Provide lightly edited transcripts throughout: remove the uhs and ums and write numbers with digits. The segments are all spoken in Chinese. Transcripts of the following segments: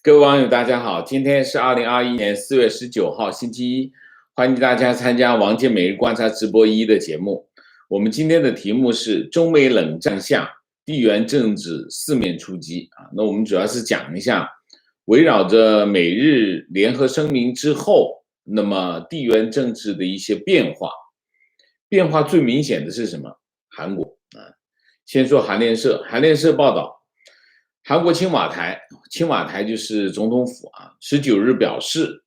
各位网友，大家好，今天是2021年4月19号，星期一，欢迎大家参加王健每日观察直播1的节目。我们今天的题目是中美冷战下地缘政治四面出击啊。那我们主要是讲一下围绕着美日联合声明之后，那么地缘政治的一些变化。变化最明显的是什么？韩国啊。先说韩联社报道。韩国青瓦台就是总统府啊，19日表示，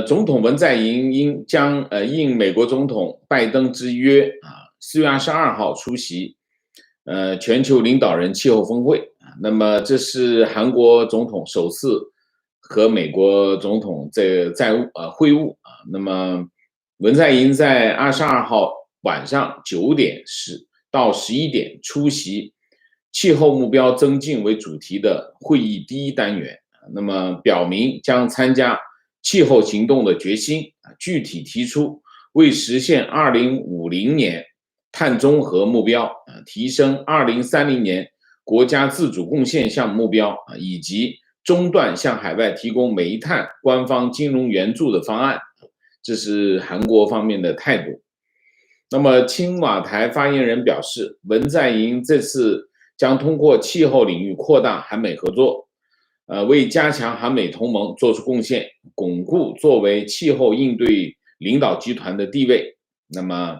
总统文在寅应美国总统拜登之约啊，4月22号出席全球领导人气候峰会啊。那么这是韩国总统首次和美国总统会晤啊。那么文在寅在22号晚上9点到11点出席气候目标增进为主题的会议第一单元，那么表明将参加气候行动的决心，具体提出为实现2050年碳中和目标，提升2030年国家自主贡献项目目标，以及中断向海外提供煤炭官方金融援助的方案，这是韩国方面的态度。那么青瓦台发言人表示，文在寅这次将通过气候领域扩大韩美合作，为加强韩美同盟做出贡献，巩固作为气候应对领导集团的地位。那么，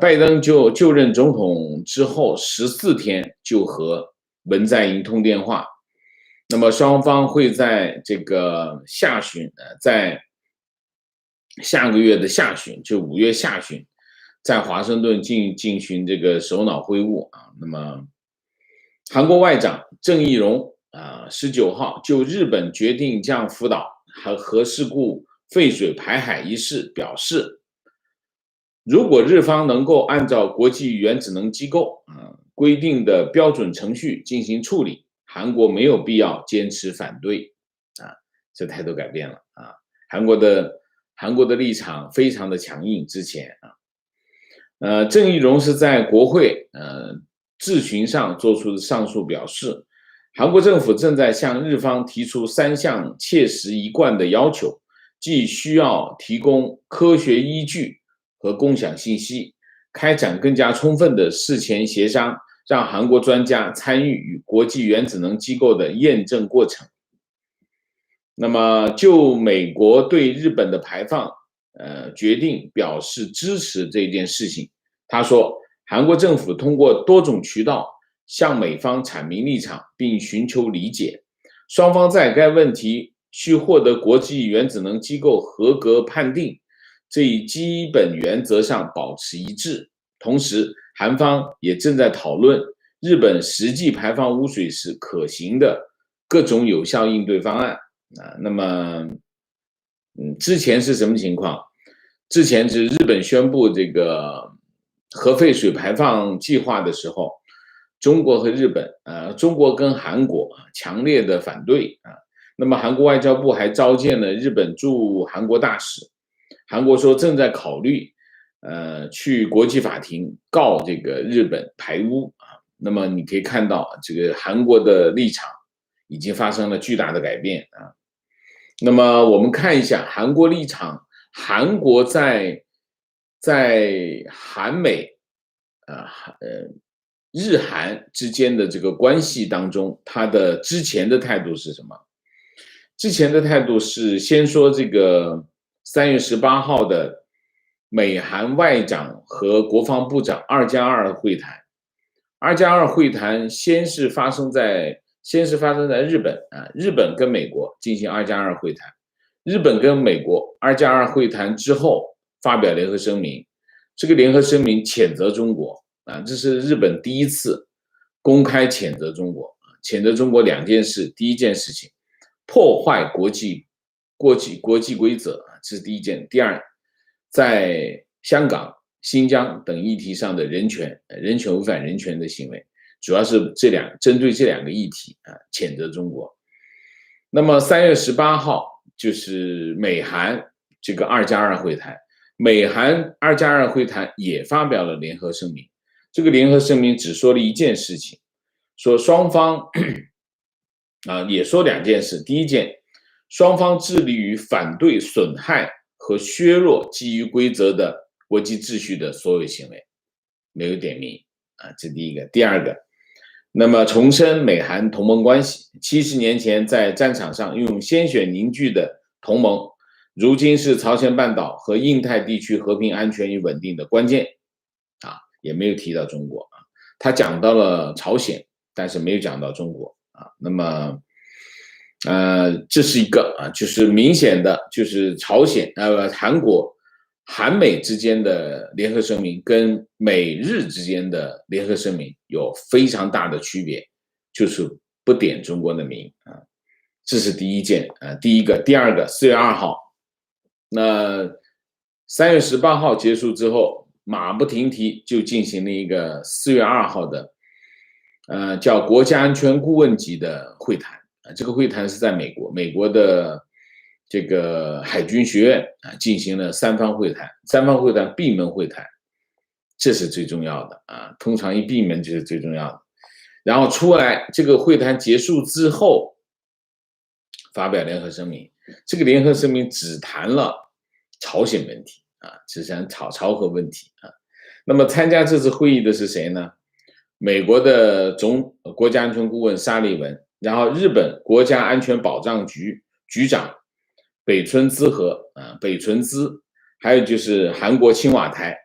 拜登就任总统之后14天就和文在寅通电话，那么双方会在这个下旬，在下个月的下旬，就5月下旬，在华盛顿进行这个首脑会晤啊。那么，韩国外长郑义溶19号就日本决定将福岛核事故废水排海一事表示，如果日方能够按照国际原子能机构规定的标准程序进行处理，韩国没有必要坚持反对啊。这态度改变了啊。韩国的立场非常的强硬。之前郑义溶是在国会质询上做出的上述表示，韩国政府正在向日方提出3项切实一贯的要求，即需要提供科学依据和共享信息，开展更加充分的事前协商，让韩国专家参与与国际原子能机构的验证过程。那么就美国对日本的排放决定表示支持这件事情，他说，韩国政府通过多种渠道向美方阐明立场，并寻求理解，双方在该问题需获得国际原子能机构合格判定这一基本原则上保持一致。同时，韩方也正在讨论日本实际排放污水时可行的各种有效应对方案那么之前是什么情况？之前是日本宣布这个核废水排放计划的时候，中国和日本中国跟韩国强烈的反对那么韩国外交部还召见了日本驻韩国大使，韩国说正在考虑去国际法庭告这个日本排污那么你可以看到这个韩国的立场已经发生了巨大的改变那么我们看一下韩国立场，韩国在韩美日韩之间的这个关系当中，它的之前的态度是什么？之前的态度是先说这个3月18号的美韩外长和国防部长2+2会谈，2+2会谈先是发生在日本日本跟美国进行2+2会谈，日本跟美国2+2会谈之后发表联合声明，这个联合声明谴责中国这是日本第一次公开谴责中国，谴责中国2件事，第一件事情破坏国际规则这是第一件，第二，在香港、新疆等议题上的人权违反人权的行为，主要是针对这2个议题谴责中国。那么3月18号就是美韩这个2+2会谈，美韩2+2会谈也发表了联合声明，这个联合声明只说了一件事情，说双方也说2件事。第一件，双方致力于反对损害和削弱基于规则的国际秩序的所有行为，没有点名这第一个。第二个，那么重申美韩同盟关系，70年前在战场上用鲜血凝聚的同盟，如今是朝鲜半岛和印太地区和平安全与稳定的关键也没有提到中国他讲到了朝鲜，但是没有讲到中国那么这是一个就是明显的就是朝鲜韩国韩美之间的联合声明跟美日之间的联合声明有非常大的区别，就是不点中国的名这是第一件第一个。第二个，4月2号，那3月18号结束之后，马不停蹄就进行了一个4月2号的叫国家安全顾问级的会谈这个会谈是在美国的这个海军学院进行了3方会谈闭门会谈，这是最重要的通常一闭门就是最重要的。然后出来这个会谈结束之后发表联合声明，这个联合声明只谈了朝鲜问题只谈朝核问题那么参加这次会议的是谁呢？美国的国家安全顾问沙利文，然后日本国家安全保障局局长北村滋，还有就是韩国青瓦台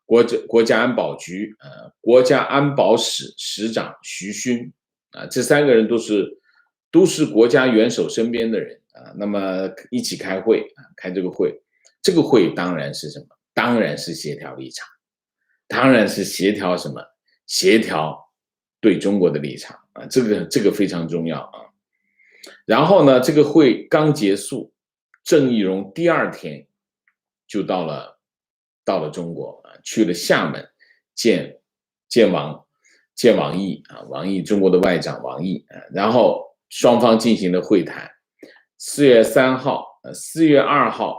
国家安保局国家安保室室长徐勋这3个人都是国家元首身边的人那么一起开会开这个会，这个会当然是什么？当然是协调立场，当然是协调什么？协调对中国的立场这个非常重要然后呢，这个会刚结束，郑义溶第2天就到了中国去了厦门见王毅王毅中国的外长王毅然后双方进行了会谈。4月3号4月2号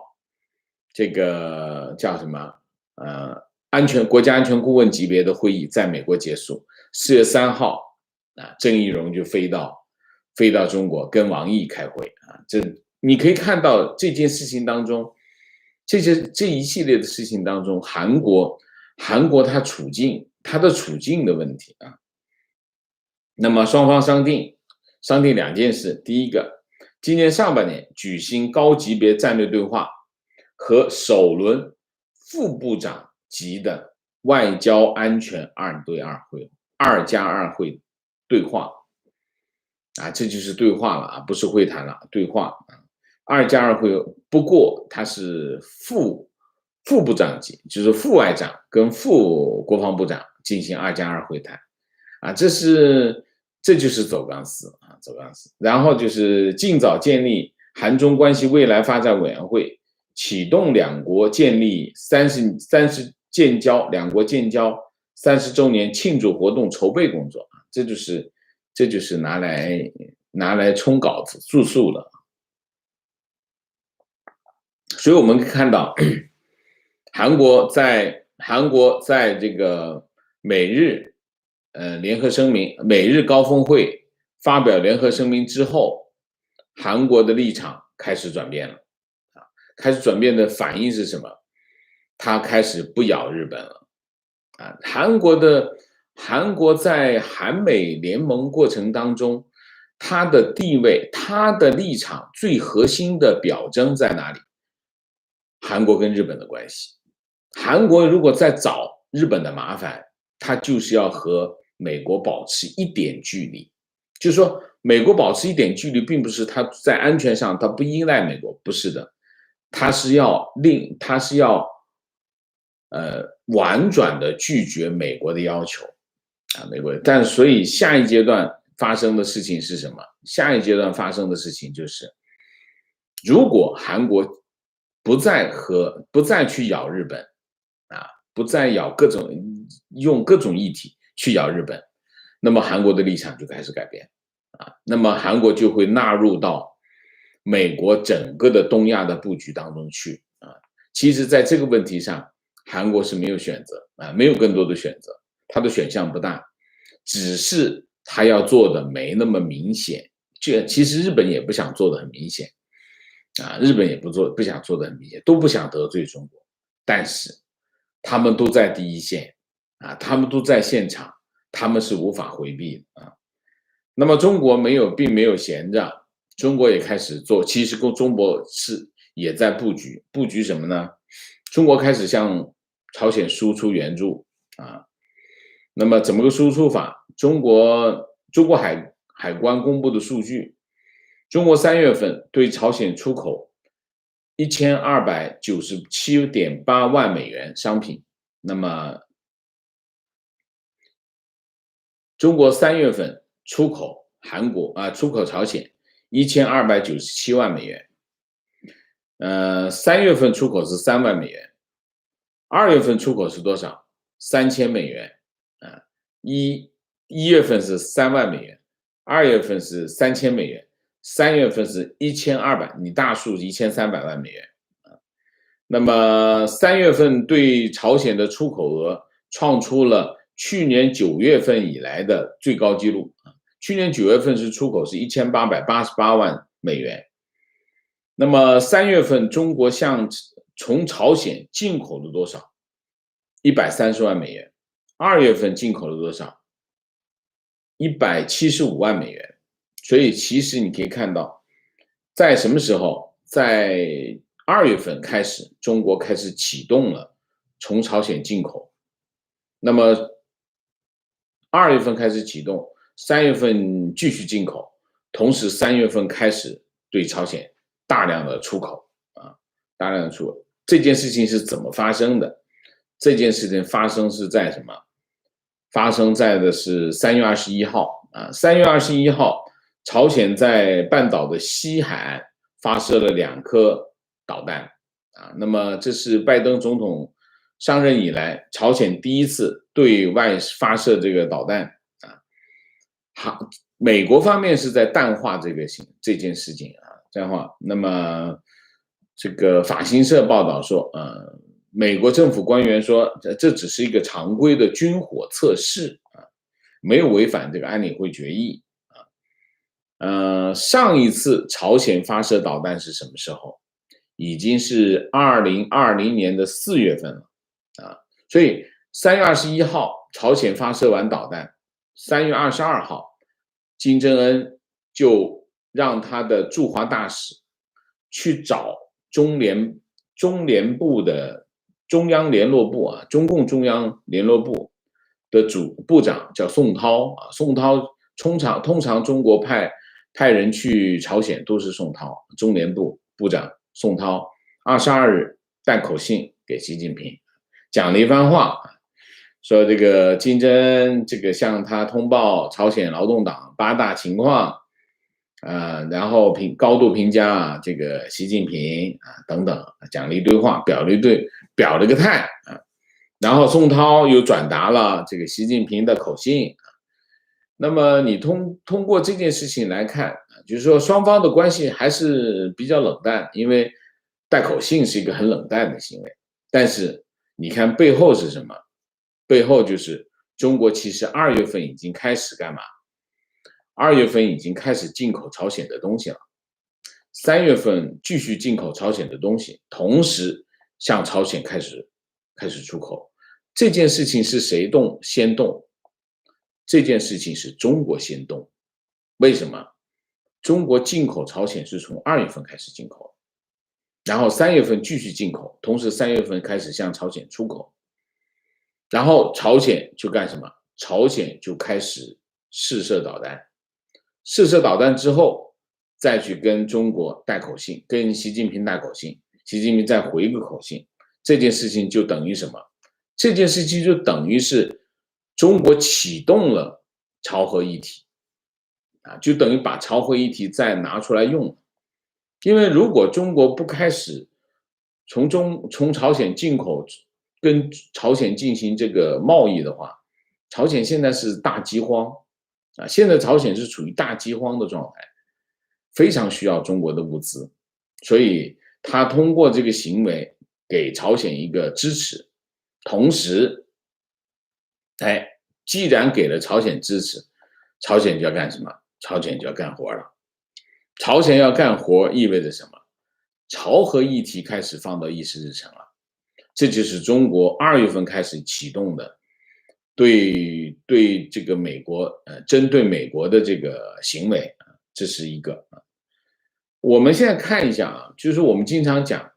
这个叫什么国家安全顾问级别的会议在美国结束。4月3号郑义溶就飞到中国跟王毅开会这你可以看到这件事情当中，这一系列的事情当中，韩国它的处境的问题那么双方商定2件事。第一个，今年上半年举行高级别战略对话和首轮副部长级的外交安全2对2会2+2会对话这就是对话了不是会谈了，对话2+2会，不过它是副部长级，就是副外长跟副国防部长进行2+2会谈这就是走钢丝。然后就是尽早建立韩中关系未来发展委员会，启动两国建交30周年庆祝活动筹备工作这就是拿来冲稿子注述了。所以我们可以看到韩国在这个美日联合声明美日高峰会发表联合声明之后，韩国的立场开始转变了开始转变的反应是什么？他开始不咬日本了韩国在韩美联盟过程当中，他的地位他的立场最核心的表征在哪里？韩国跟日本的关系。韩国如果再找日本的麻烦，他就是要和美国保持一点距离。就是说美国保持一点距离并不是他在安全上他不依赖美国，不是的，他是要婉转的拒绝美国的要求但所以下一阶段发生的事情是什么？下一阶段发生的事情就是，如果韩国不再去咬日本不再用各种议题去咬日本，那么韩国的立场就开始改变那么韩国就会纳入到美国整个的东亚的布局当中去其实在这个问题上，韩国是没有选择没有更多的选择，它的选项不大，只是它要做的没那么明显，其实日本也不想做的很明显日本也不想做的很明显，都不想得罪中国，但是他们都在第一线他们都在现场，他们是无法回避的那么中国并没有闲着，中国也开始做，其实中国也在布局什么呢？中国开始向朝鲜输出援助那么怎么个输出法？中国海关公布的数据，中国3月份对朝鲜出口1297.8万美元商品，那么中国3月份出口出口朝鲜1297万美元，3月份出口是3万美元，2月份出口是多少？3000美元一月份是3万美元，2月份是3000美元，3月份是1200，你大数1300万美元那么3月份对朝鲜的出口额创出了去年9月份以来的最高纪录去年9月份出口是1888万美元。那么3月份中国从朝鲜进口了多少？130万美元。2月份进口了多少？175万美元。所以其实你可以看到，在什么时候？在2月份开始，中国开始启动了从朝鲜进口。那么2月份开始启动，3月份继续进口，同时3月份开始对朝鲜大量的出口大量的出口。这件事情是怎么发生的？这件事情发生是在什么？发生在的是3月21号3月21号，朝鲜在半岛的西海岸发射了2颗导弹那么这是拜登总统上任以来，朝鲜第一次对外发射这个导弹美国方面是在淡化这件事情淡化。那么这个法新社报道说美国政府官员说这只是一个常规的军火测试没有违反这个安理会决议上一次朝鲜发射导弹是什么时候？已经是2020年的4月份了所以3月21号朝鲜发射完导弹，3月22号金正恩就让他的驻华大使去找中联部的中央联络部中共中央联络部的部长叫宋涛宋涛通常中国派人去朝鲜都是宋涛，中联部部长宋涛22日带口信给习近平，讲了一番话，说这个金正恩向他通报朝鲜劳动党8大情况然后高度评价这个习近平等等，讲了一堆话，表了个态然后宋涛又转达了这个习近平的口信那么你通过这件事情来看就是说双方的关系还是比较冷淡，因为带口信是一个很冷淡的行为，但是你看背后是什么？背后就是中国其实2月份已经开始干嘛？2月份已经开始进口朝鲜的东西了，3月份继续进口朝鲜的东西，同时向朝鲜开始出口。这件事情是谁先动？这件事情是中国先动。为什么？中国进口朝鲜是从2月份开始进口，然后3月份继续进口，同时3月份开始向朝鲜出口，然后朝鲜就干什么？朝鲜就开始试射导弹，试射导弹之后再去跟中国带口信，跟习近平带口信，习近平再回一个口信，这件事情就等于什么？这件事情就等于是中国启动了朝核议题就等于把朝核议题再拿出来用。因为如果中国不开始从朝鲜进口，跟朝鲜进行这个贸易的话，朝鲜现在是大饥荒现在朝鲜是处于大饥荒的状态，非常需要中国的物资，所以他通过这个行为给朝鲜一个支持，同时既然给了朝鲜支持，朝鲜就要干什么？朝鲜就要干活了朝鲜要干活意味着什么？朝核议题开始放到议事日程了，这就是中国2月份开始启动的对这个美国针对美国的这个行为，这是一个。我们现在看一下啊，就是我们经常讲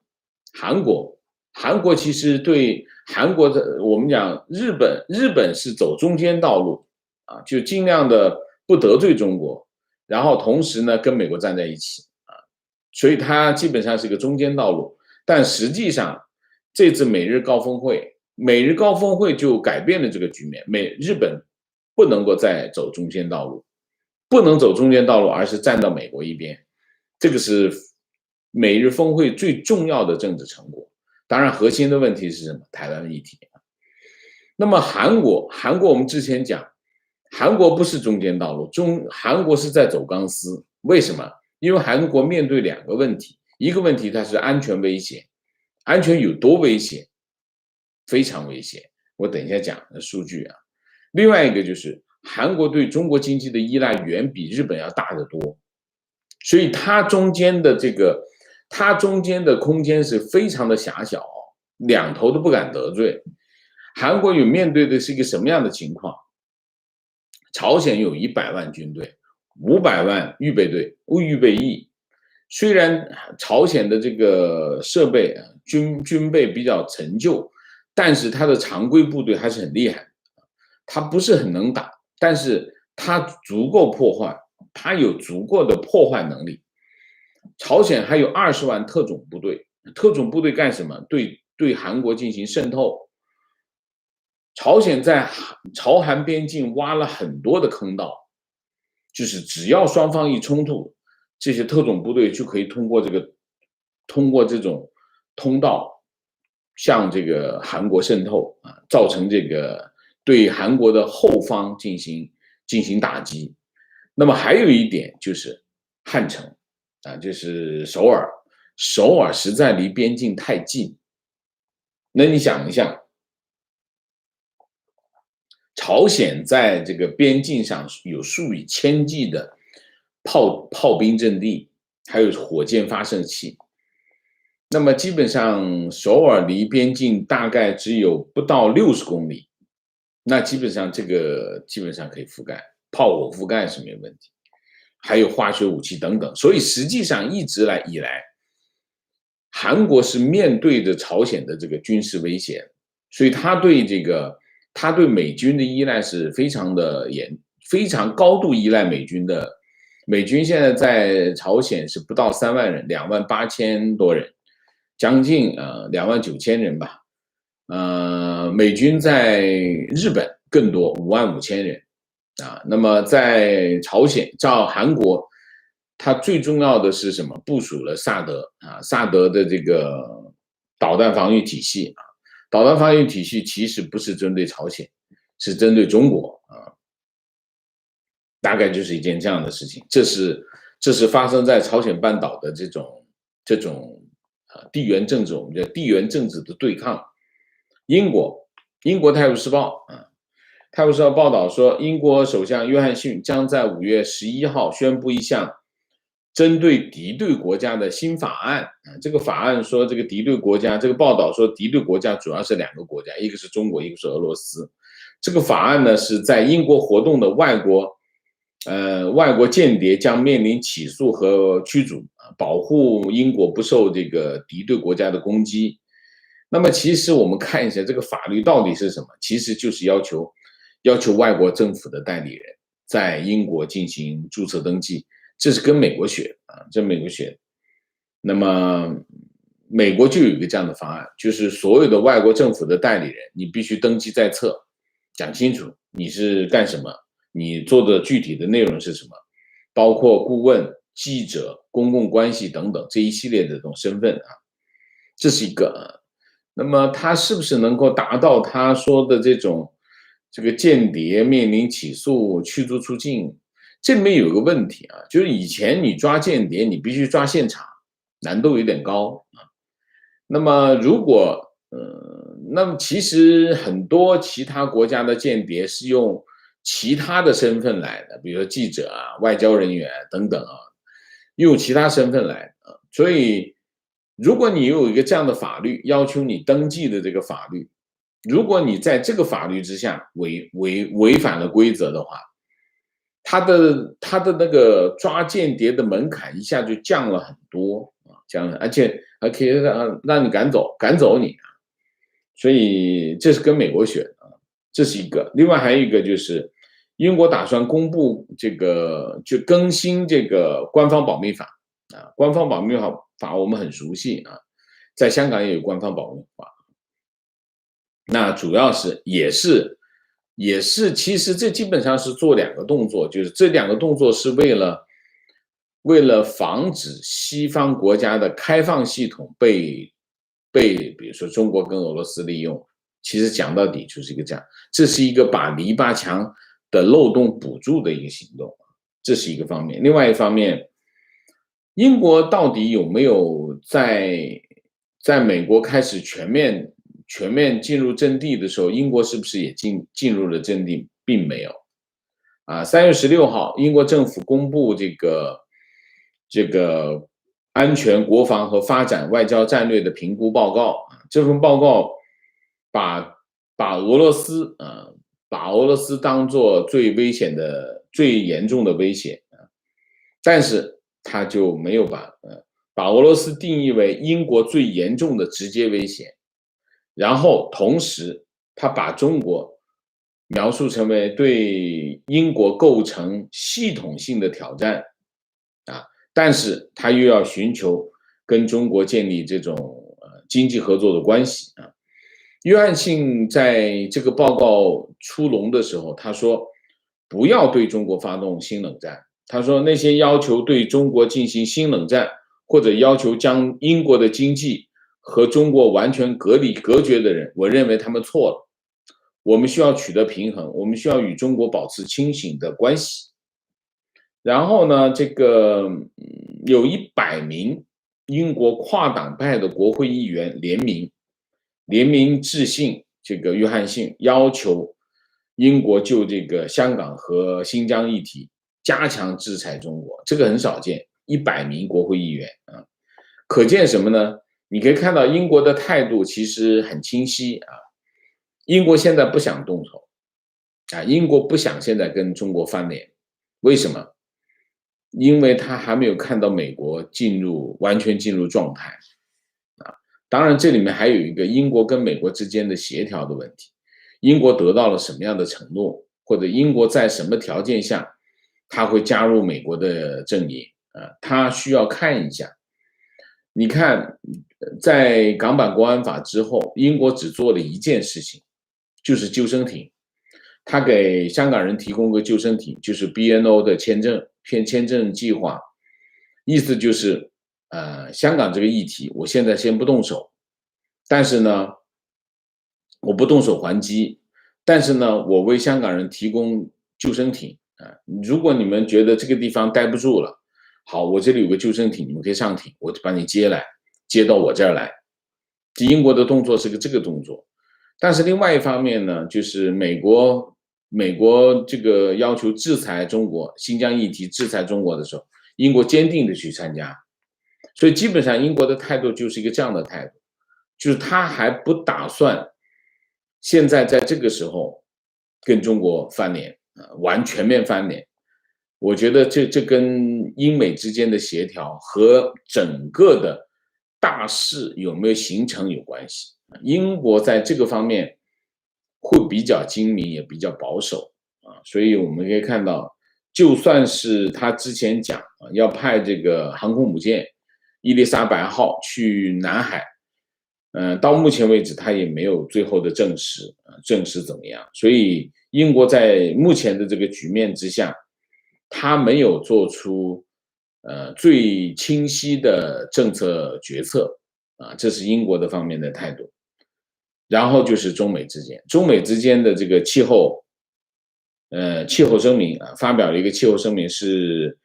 韩国，韩国其实对韩国的我们讲日本是走中间道路啊，就尽量的不得罪中国，然后同时呢跟美国站在一起啊，所以它基本上是一个中间道路。但实际上这次美日高峰会就改变了这个局面，日本不能够再走中间道路，不能走中间道路，而是站到美国一边。这个是美日峰会最重要的政治成果。当然，核心的问题是什么？台湾议题。那么韩国我们之前讲，韩国不是中间道路，韩国是在走钢丝。为什么？因为韩国面对2个问题，一个问题它是安全威胁，安全有多危险？非常危险。我等一下讲的数据啊。另外一个就是韩国对中国经济的依赖远比日本要大得多。所以它中间的空间是非常的狭小，两头都不敢得罪。韩国有面对的是一个什么样的情况？朝鲜有100万军队，500万预备役。虽然朝鲜的这个设备军备比较陈旧，但是它的常规部队还是很厉害。它不是很能打，但是它足够破坏。它有足够的破坏能力。朝鲜还有20万特种部队，特种部队干什么？对韩国进行渗透。朝鲜在朝韩边境挖了很多的坑道，就是只要双方一冲突，这些特种部队就可以通过这种通道向这个韩国渗透啊，造成这个对韩国的后方进行打击。那么还有一点就是汉城啊，就是首尔实在离边境太近。那你想一下，朝鲜在这个边境上有数以千计的炮兵阵地，还有火箭发射器。那么基本上首尔离边境大概只有不到60公里，那基本上可以覆盖。炮火覆盖是没有问题，还有化学武器等等。所以实际上一直以来，韩国是面对着朝鲜的这个军事威胁，所以他对美军的依赖是非常高度依赖美军的。美军现在在朝鲜是不到3万人，28000多人，将近29000人吧。美军在日本更多，55000人。那么在朝鲜，韩国，它最重要的是什么？部署了萨德的这个导弹防御体系啊。导弹防御体系其实不是针对朝鲜，是针对中国啊。大概就是一件这样的事情。这是发生在朝鲜半岛的这种地缘政治，我们叫地缘政治的对抗。英国《泰晤士报》泰晤士报报道说，英国首相约翰逊将在5月11号宣布一项针对敌对国家的新法案。这个法案说，这个敌对国家，这个报道说敌对国家主要是2个国家，一个是中国，一个是俄罗斯。这个法案呢，是在英国活动的外国间谍将面临起诉和驱逐，保护英国不受这个敌对国家的攻击。那么其实我们看一下这个法律到底是什么，其实就是要求外国政府的代理人在英国进行注册登记。这是跟美国学的。那么美国就有一个这样的方案，就是所有的外国政府的代理人，你必须登记在册，讲清楚你是干什么，你做的具体的内容是什么，包括顾问、记者、公共关系等等这一系列的这种身份啊。这是一个。那么他是不是能够达到他说的这个间谍面临起诉、驱逐出境？这里面有个问题啊，就是以前你抓间谍，你必须抓现场，难度有点高啊。那么那么其实很多其他国家的间谍是用其他的身份来的，比如说记者啊、外交人员等等啊。用其他身份来啊。所以，如果你有一个这样的法律要求你登记的这个法律，如果你在这个法律之下违反了规则的话，他的那个抓间谍的门槛一下就降了很多啊，降了，而且还可以让你赶走你啊。所以这是跟美国学的啊，这是一个。另外还有一个就是英国打算公布这个就更新这个官方保密法啊，官方保密法我们很熟悉啊，在香港也有官方保密法。那主要也是，其实这基本上是做两个动作，就是这两个动作是为了防止西方国家的开放系统被比如说中国跟俄罗斯利用。其实讲到底就是一个这样，这是一个把篱笆墙的漏洞补住的一个行动，这是一个方面。另外一方面，英国到底有没有在美国开始全面进入阵地的时候，英国是不是也进入了阵地？并没有。啊，3月16号，英国政府公布这个安全、国防和发展外交战略的评估报告啊，这份报告把俄罗斯当做最危险的、最严重的威胁啊，但是他就没有把俄罗斯定义为英国最严重的直接威胁，然后同时他把中国描述成为对英国构成系统性的挑战啊，但是他又要寻求跟中国建立这种经济合作的关系啊。约翰逊在这个报告出笼的时候，他说不要对中国发动新冷战。他说那些要求对中国进行新冷战，或者要求将英国的经济和中国完全隔绝的人，我认为他们错了。我们需要取得平衡，我们需要与中国保持清醒的关系。然后呢，这个有100名英国跨党派的国会议员联名致信这个约翰逊，要求英国就这个香港和新疆议题加强制裁中国。这个很少见，100名国会议员啊，可见什么呢？你可以看到英国的态度其实很清晰啊，英国现在不想动手啊，英国不想现在跟中国翻脸，为什么？因为他还没有看到美国完全进入状态啊。当然，这里面还有一个英国跟美国之间的协调的问题，英国得到了什么样的承诺，或者英国在什么条件下他会加入美国的阵营啊？他需要看一下。你看，在港版国安法之后，英国只做了一件事情，就是救生艇。他给香港人提供个救生艇，就是 BNO 的签证计划，意思就是，香港这个议题，我现在先不动手，但是呢，我不动手还击，但是呢，我为香港人提供救生艇啊。如果你们觉得这个地方待不住了，好，我这里有个救生艇，你们可以上艇，我就把你接到我这儿来。英国的动作是这个动作。但是另外一方面呢，就是美国这个要求制裁中国，新疆议题制裁中国的时候，英国坚定的去参加。所以基本上英国的态度就是一个这样的态度，就是他还不打算现在在这个时候跟中国翻脸啊，全面翻脸。我觉得这跟英美之间的协调和整个的大势有没有形成有关系。英国在这个方面会比较精明，也比较保守啊，所以我们可以看到，就算是他之前讲要派这个航空母舰伊丽莎白号去南海，到目前为止他也没有最后的证实怎么样。所以英国在目前的这个局面之下，他没有做出最清晰的政策决策啊，这是英国的方面的态度。然后就是中美之间的这个气候声明啊，发表了一个气候声明是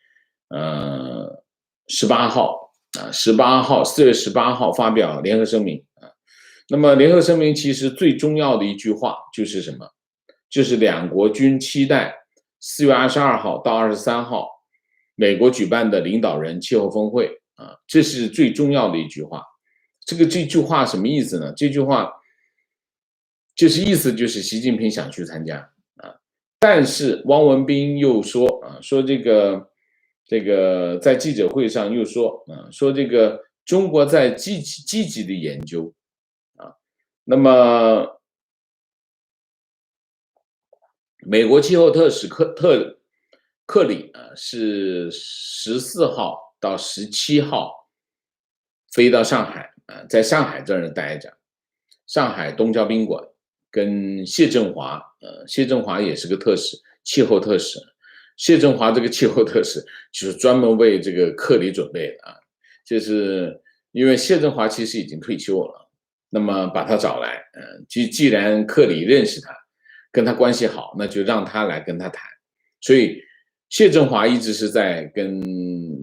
18号啊，4月18号发表联合声明啊。那么联合声明其实最重要的一句话就是什么？就是两国均期待4月22号到23号美国举办的领导人气候峰会啊，这是最重要的一句话。这句话什么意思呢？这句话就是意思就是习近平想去参加啊，但是汪文斌又说啊，说这个在记者会上又说啊，说这个中国在积极的研究啊，那么美国气候特使克里啊是14号到17号飞到上海啊，在上海这儿待着，上海东郊宾馆跟谢振华，谢振华也是个特使，气候特使。谢振华这个气候特使就是专门为这个克里准备的啊，就是因为谢振华其实已经退休了，那么把他找来，既然克里认识他，跟他关系好，那就让他来跟他谈。所以谢振华一直是在跟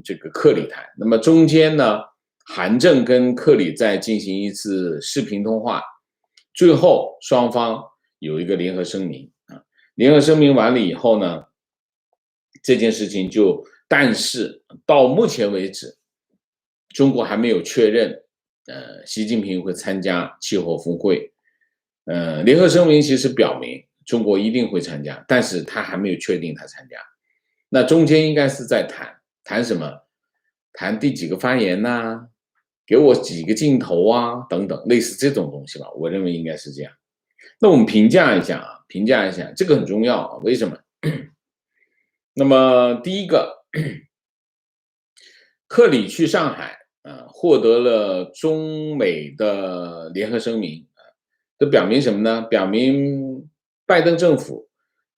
这个克里谈，那么中间呢，韩正跟克里在进行一次视频通话，最后双方有一个联合声明啊，联合声明完了以后呢，这件事情但是到目前为止，中国还没有确认，习近平会参加气候峰会，联合声明其实表明中国一定会参加，但是他还没有确定他参加。那中间应该是在谈什么？谈第几个发言呐？给我几个镜头啊，等等，类似这种东西吧。我认为应该是这样。那我们评价一下，这个很重要啊。为什么？那么第一个，克里去上海获得了中美的联合声明这表明什么呢？表明拜登政府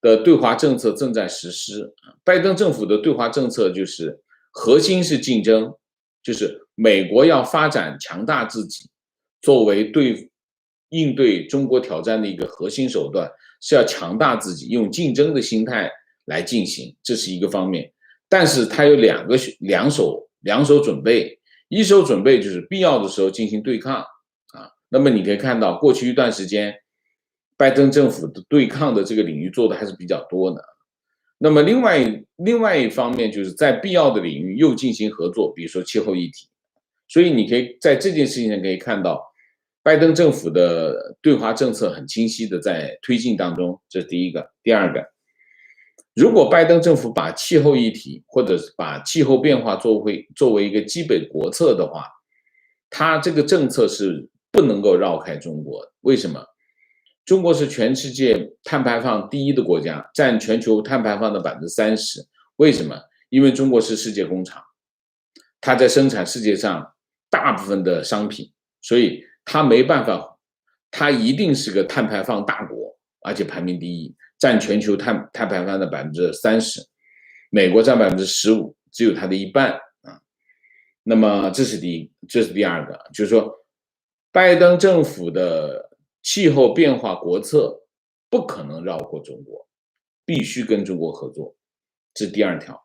的对华政策正在实施。拜登政府的对华政策就是核心是竞争，就是美国要发展强大自己，作为应对中国挑战的一个核心手段，是要强大自己，用竞争的心态来进行，这是一个方面。但是它有两手准备，一手准备就是必要的时候进行对抗啊。那么你可以看到，过去一段时间，拜登政府的对抗的这个领域做的还是比较多的。那么另外一方面，就是在必要的领域又进行合作，比如说气候议题。所以你可以在这件事情上可以看到，拜登政府的对华政策很清晰的在推进当中，这是第一个。第二个，如果拜登政府把气候议题或者是把气候变化作为一个基本国策的话，他这个政策是不能够绕开中国。为什么？中国是全世界碳排放第一的国家，占全球碳排放的30%。为什么？因为中国是世界工厂，它在生产世界上大部分的商品，所以它没办法，它一定是个碳排放大国，而且排名第一，占全球碳排放的30%，美国占15%，只有它的一半啊。那么这是第二个，就是说，拜登政府的气候变化国策不可能绕过中国，必须跟中国合作，这是第二条。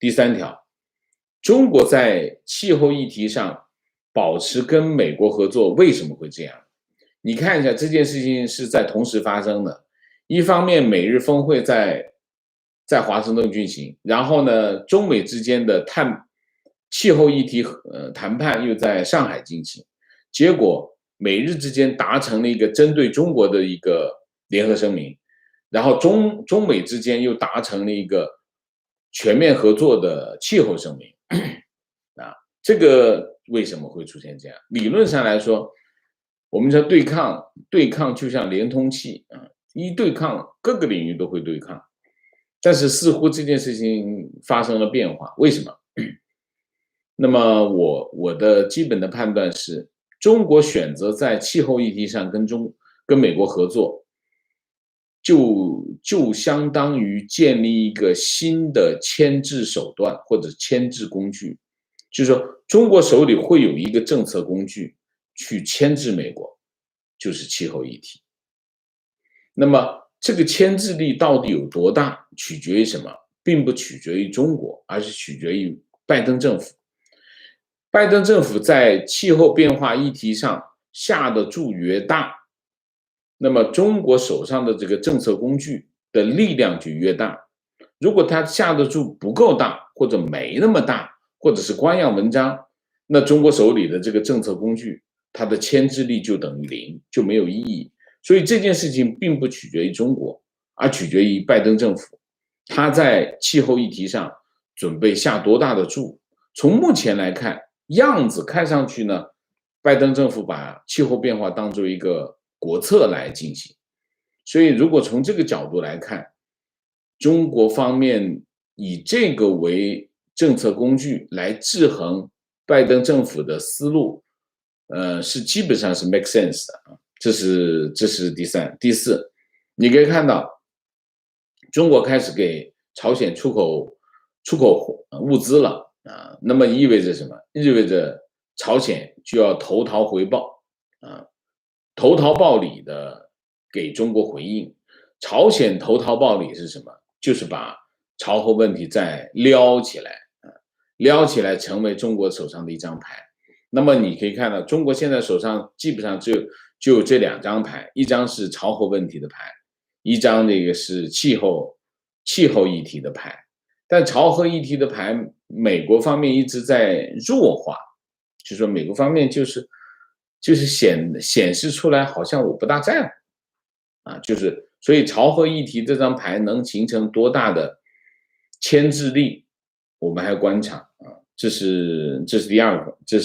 第三条，中国在气候议题上保持跟美国合作，为什么会这样？你看一下这件事情是在同时发生的。一方面，美日峰会在华盛顿进行，然后呢，中美之间的气候议题谈判又在上海进行，结果美日之间达成了一个针对中国的一个联合声明，然后中美之间又达成了一个全面合作的气候声明啊，这个为什么会出现这样？理论上来说，我们说对抗就像连通器啊，一对抗各个领域都会对抗，但是似乎这件事情发生了变化，为什么？那么我的基本的判断是，中国选择在气候议题上跟美国合作，就相当于建立一个新的牵制手段或者牵制工具，就是说中国手里会有一个政策工具去牵制美国，就是气候议题。那么这个牵制力到底有多大，取决于什么？并不取决于中国，而是取决于拜登政府。拜登政府在气候变化议题上下的注越大，那么中国手上的这个政策工具的力量就越大。如果他下的注不够大，或者没那么大，或者是官样文章，那中国手里的这个政策工具，它的牵制力就等于零，就没有意义。所以这件事情并不取决于中国，而取决于拜登政府，他在气候议题上准备下多大的注。从目前来看，样子看上去呢，拜登政府把气候变化当作一个国策来进行。所以如果从这个角度来看，中国方面以这个为政策工具来制衡拜登政府的思路，是基本上是 make sense 的啊。这是第三。第四，你可以看到，中国开始给朝鲜出口物资了啊，那么意味着什么？意味着朝鲜就要投桃回报啊，投桃报李的给中国回应。朝鲜投桃报李是什么？就是把朝核问题再撩起来啊，撩起来成为中国手上的一张牌。那么你可以看到，中国现在手上基本上就有这2张牌，一张是朝核问题的牌，一张那个是气候议题的牌。但朝核议题的牌，美国方面一直在弱化，就说美国方面就是显示出来好像我不大在乎啊，就是所以朝核议题这张牌能形成多大的牵制力，我们还要观察啊。这是第二个，这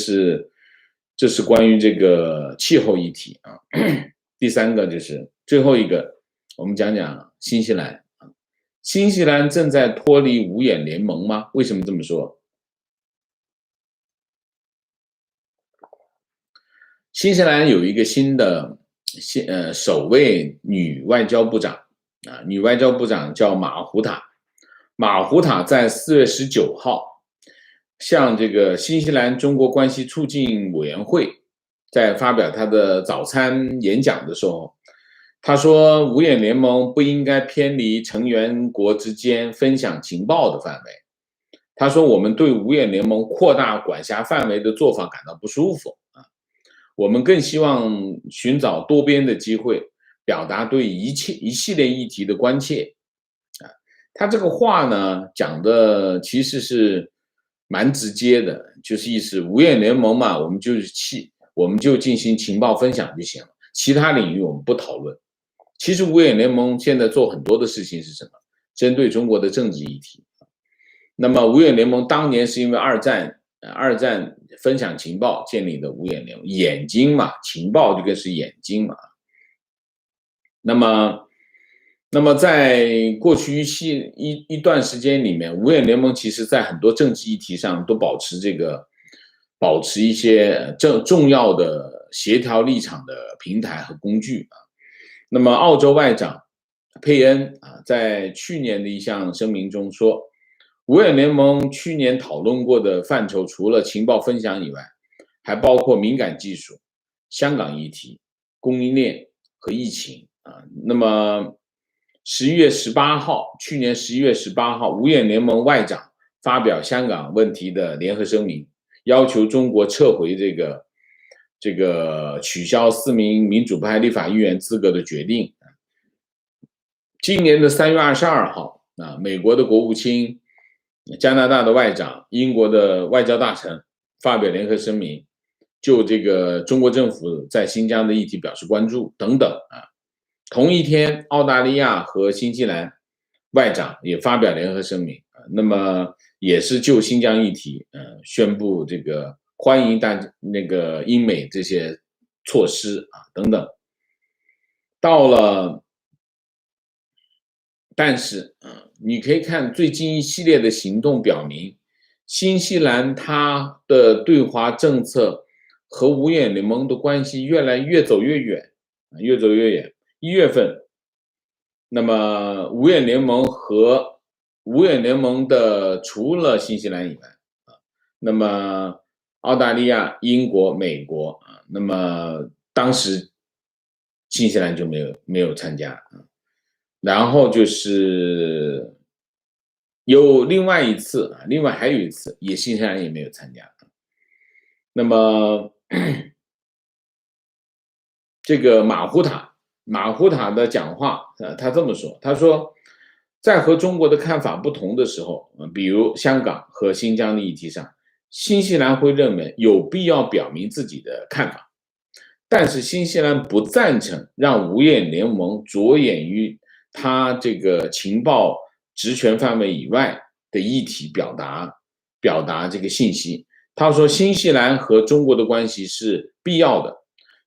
是关于这个气候议题啊。第三个就是最后一个，我们讲讲新西兰啊。新西兰正在脱离五眼联盟吗？为什么这么说？新西兰有一个新的首位女外交部长啊，女外交部长叫马胡塔。马胡塔在4月19号向这个新西兰中国关系促进委员会在发表他的早餐演讲的时候，他说五眼联盟不应该偏离成员国之间分享情报的范围。他说我们对五眼联盟扩大管辖范围的做法感到不舒服啊，我们更希望寻找多边的机会，表达对一系列议题的关切啊。他这个话呢讲的其实是蛮直接的，就是意思五眼联盟嘛，我们就进行情报分享就行了，其他领域我们不讨论。其实五眼联盟现在做很多的事情是什么？针对中国的政治议题。那么五眼联盟当年是因为二战分享情报建立的五眼联盟，眼睛嘛，情报就跟是眼睛嘛。那么在过去一段时间里面，五眼联盟其实在很多政治议题上都保持一些重要的协调立场的平台和工具啊。那么澳洲外长佩恩啊，在去年的一项声明中说，五眼联盟去年讨论过的范畴，除了情报分享以外，还包括敏感技术、香港议题、供应链和疫情啊。那么去年11月18号，五眼联盟外长发表香港问题的联合声明，要求中国撤回这个取消4名民主派立法议员资格的决定。今年的3月22号啊，美国的国务卿、加拿大的外长、英国的外交大臣发表联合声明，就这个中国政府在新疆的议题表示关注等等啊。同一天，澳大利亚和新西兰外长也发表联合声明，那么也是就新疆议题宣布这个欢迎那个英美这些措施啊等等。但是你可以看最近一系列的行动表明，新西兰它的对华政策和五眼联盟的关系越走越远。1月份，那么五眼联盟的除了新西兰以外啊，那么澳大利亚、英国、美国啊，那么当时新西兰就没有参加啊。然后就是有另外还有一次，新西兰也没有参加。那么这个马胡塔的讲话，他这么说，他说，在和中国的看法不同的时候，比如香港和新疆的议题上，新西兰会认为有必要表明自己的看法，但是新西兰不赞成让五眼联盟着眼于他这个情报职权范围以外的议题表达这个信息。他说，新西兰和中国的关系是必要的，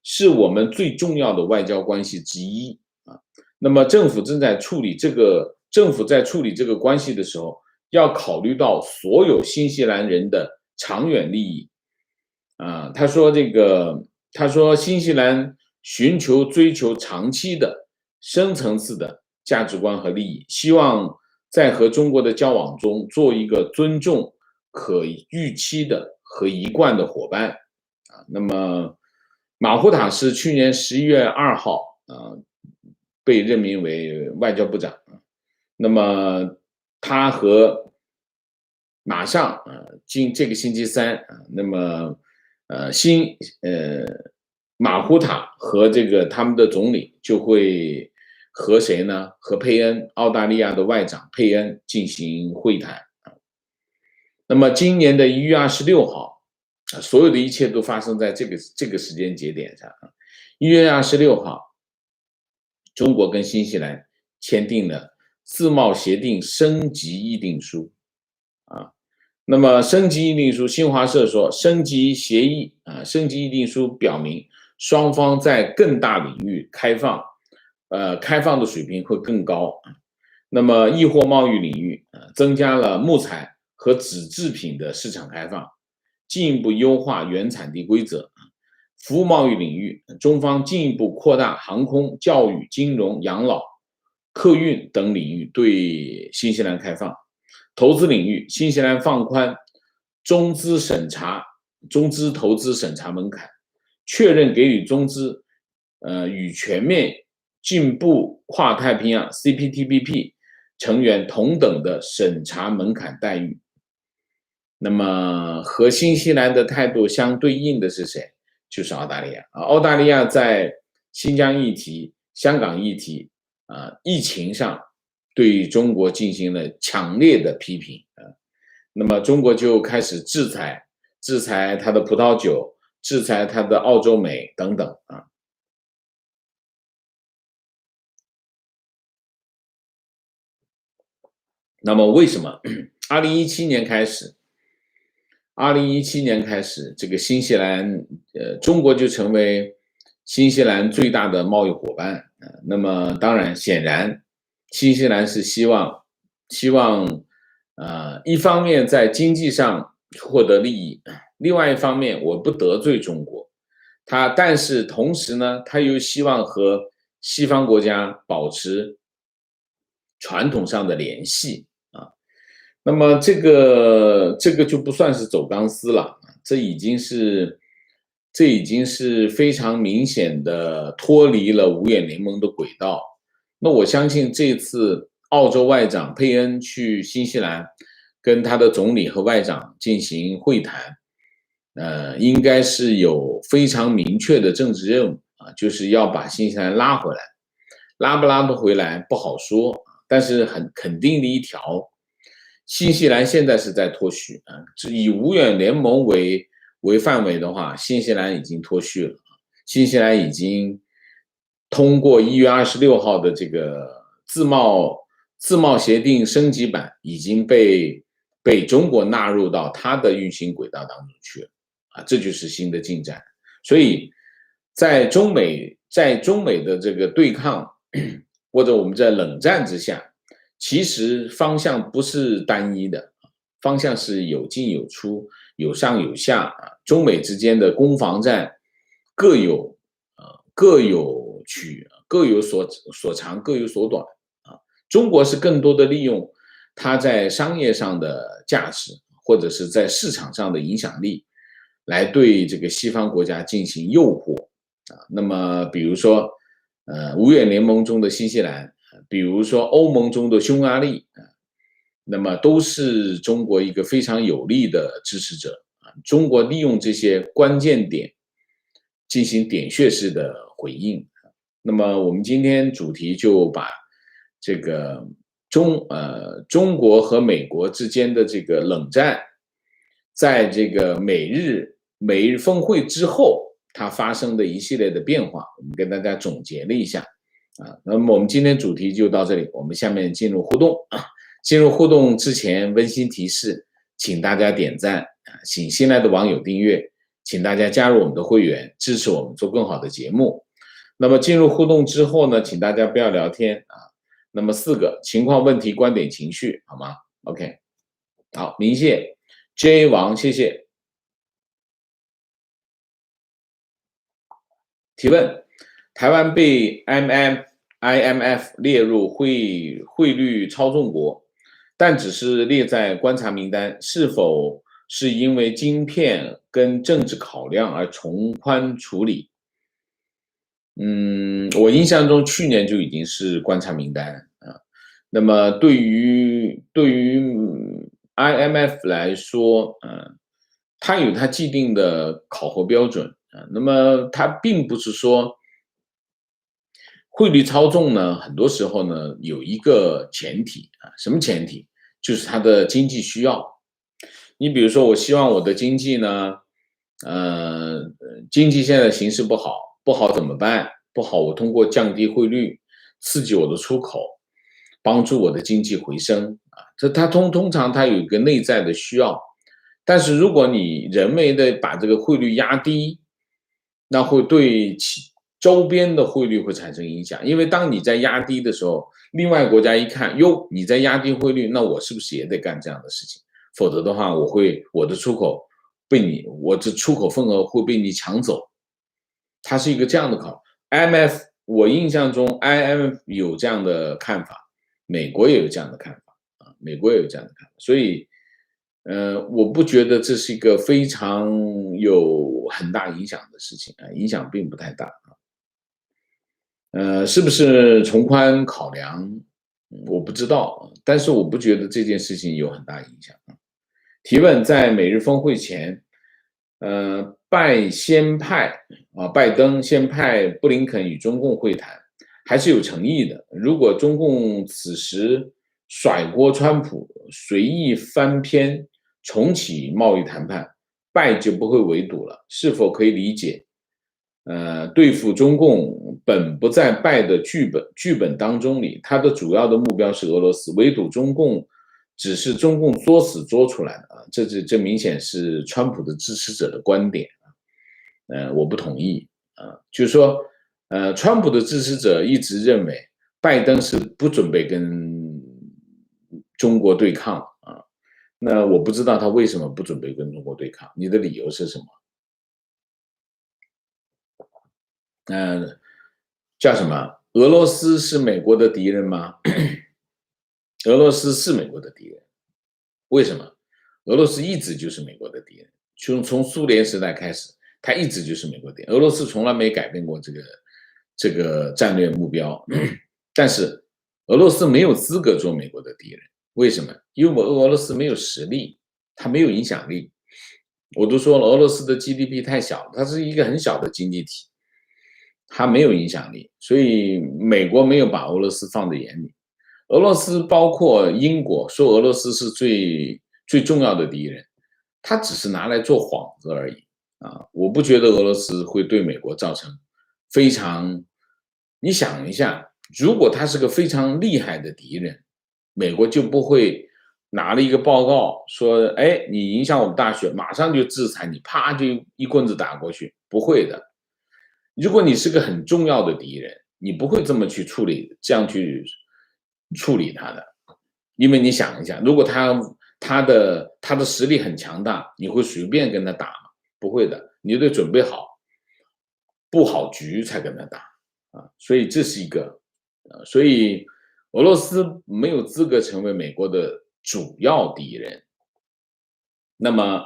是我们最重要的外交关系之一啊。那么政府在处理这个关系的时候，要考虑到所有新西兰人的长远利益啊。他说新西兰追求长期的深层次的价值观和利益，希望在和中国的交往中做一个尊重、可预期的和一贯的伙伴啊。那么马胡塔是去年11月2号被任命为外交部长。那么他和马上这个星期三那么马胡塔和这个他们的总理就会和谁呢？和佩恩，澳大利亚的外长佩恩进行会谈。那么今年的1月26号，所有的一切都发生在这个时间节点上。1月26号，中国跟新西兰签订了自贸协定升级议定书啊。那么升级议定书，新华社说，升级议定书表明双方在更大领域开放的水平会更高。那么易货贸易领域增加了木材和纸制品的市场开放，进一步优化原产地规则。服务贸易领域，中方进一步扩大航空、教育、金融、养老、客运等领域对新西兰开放。投资领域，新西兰放宽中资投资审查门槛，确认给予中资与全面进步跨太平洋 CPTPP 成员同等的审查门槛待遇。那么和新西兰的态度相对应的是谁？就是澳大利亚。澳大利亚在新疆议题、香港议题疫情上对中国进行了强烈的批评。那么中国就开始制裁它的葡萄酒，制裁它的澳洲美等等啊。那么为什么2017年开始，这个新西兰中国就成为新西兰最大的贸易伙伴。那么当然显然新西兰是希望一方面在经济上获得利益，另外一方面我不得罪中国，但是同时呢，他又希望和西方国家保持传统上的联系啊。那么这个就不算是走钢丝了，这已经是非常明显的脱离了五眼联盟的轨道。那我相信这次澳洲外长佩恩去新西兰跟他的总理和外长进行会谈，应该是有非常明确的政治任务就是要把新西兰拉回来。拉不拉得回来不好说，但是很肯定的一条，新西兰现在是在脱序以五眼联盟为范围的话，新西兰已经脱序了。新西兰已经通过1月26号的这个自贸协定升级版，已经被中国纳入到它的运行轨道当中去了这就是新的进展。所以在中美的这个对抗或者我们在冷战之下，其实方向不是单一的，方向是有进有出，有上有下中美之间的攻防战各有所长，各有所短中国是更多的利用它在商业上的价值，或者是在市场上的影响力，来对这个西方国家进行诱惑那么比如说五眼联盟中的新西兰，比如说欧盟中的匈牙利那么都是中国一个非常有力的支持者中国利用这些关键点进行点穴式的回应。那么我们今天主题就把这个中国和美国之间的这个冷战，在这个美日峰会之后，它发生的一系列的变化，我们跟大家总结了一下那么我们今天主题就到这里，我们下面进入互动进入互动之前，温馨提示，请大家点赞请新来的网友订阅，请大家加入我们的会员，支持我们做更好的节目。那么进入互动之后呢，请大家不要聊天那么4个情况、问题、观点、情绪，好吗 ？OK， 好，明谢 J 王，谢谢。提问：台湾被 IMF 列入汇率操纵国，但只是列在观察名单，是否是因为晶片跟政治考量而从宽处理？我印象中去年就已经是观察名单那么对于IMF 来说它有它既定的考核标准那么它并不是说汇率操纵呢，很多时候呢有一个前提什么前提？就是它的经济需要。你比如说，我希望我的经济呢，经济现在形势不好，不好怎么办？不好，我通过降低汇率，刺激我的出口，帮助我的经济回升它通常它有一个内在的需要。但是如果你人为的把这个汇率压低，那会对周边的汇率会产生影响，因为当你在压低的时候，另外国家一看，哟，你在压低汇率，那我是不是也得干这样的事情？否则的话，我的出口我的出口份额会被你抢走。它是一个这样的考虑。IMF 我印象中 IMF 有这样的看法，美国也有这样的看法美国也有这样的看法，所以我不觉得这是一个非常有很大影响的事情影响并不太大是不是从宽考量？我不知道，但是我不觉得这件事情有很大影响提问：在美日峰会前，拜登先派布林肯与中共会谈，还是有诚意的。如果中共此时甩锅川普，随意翻篇，重启贸易谈判，拜就不会围堵了。是否可以理解？对付中共本不在拜的剧本当中里，他的主要的目标是俄罗斯，围堵中共只是中共作死作出来的这明显是川普的支持者的观点我不同意就是说川普的支持者一直认为拜登是不准备跟中国对抗那我不知道他为什么不准备跟中国对抗，你的理由是什么？叫什么？俄罗斯是美国的敌人吗？俄罗斯是美国的敌人，为什么？俄罗斯一直就是美国的敌人，从苏联时代开始，它一直就是美国敌人。俄罗斯从来没改变过这个战略目标，但是俄罗斯没有资格做美国的敌人，为什么？因为俄罗斯没有实力，它没有影响力。我都说了，俄罗斯的 GDP 太小了，它是一个很小的经济体。它没有影响力，所以美国没有把俄罗斯放在眼里。俄罗斯包括英国说俄罗斯是最重要的敌人，它只是拿来做幌子而已我不觉得俄罗斯会对美国造成非常，你想一下，如果他是个非常厉害的敌人，美国就不会拿了一个报告说，哎，你影响我们大选，马上就制裁你，啪就一棍子打过去，不会的。如果你是个很重要的敌人，你不会这么去处理，这样去处理他的，因为你想一下，如果他的实力很强大，你会随便跟他打吗？不会的，你得准备好，布好局才跟他打所以这是一个所以俄罗斯没有资格成为美国的主要敌人。那么，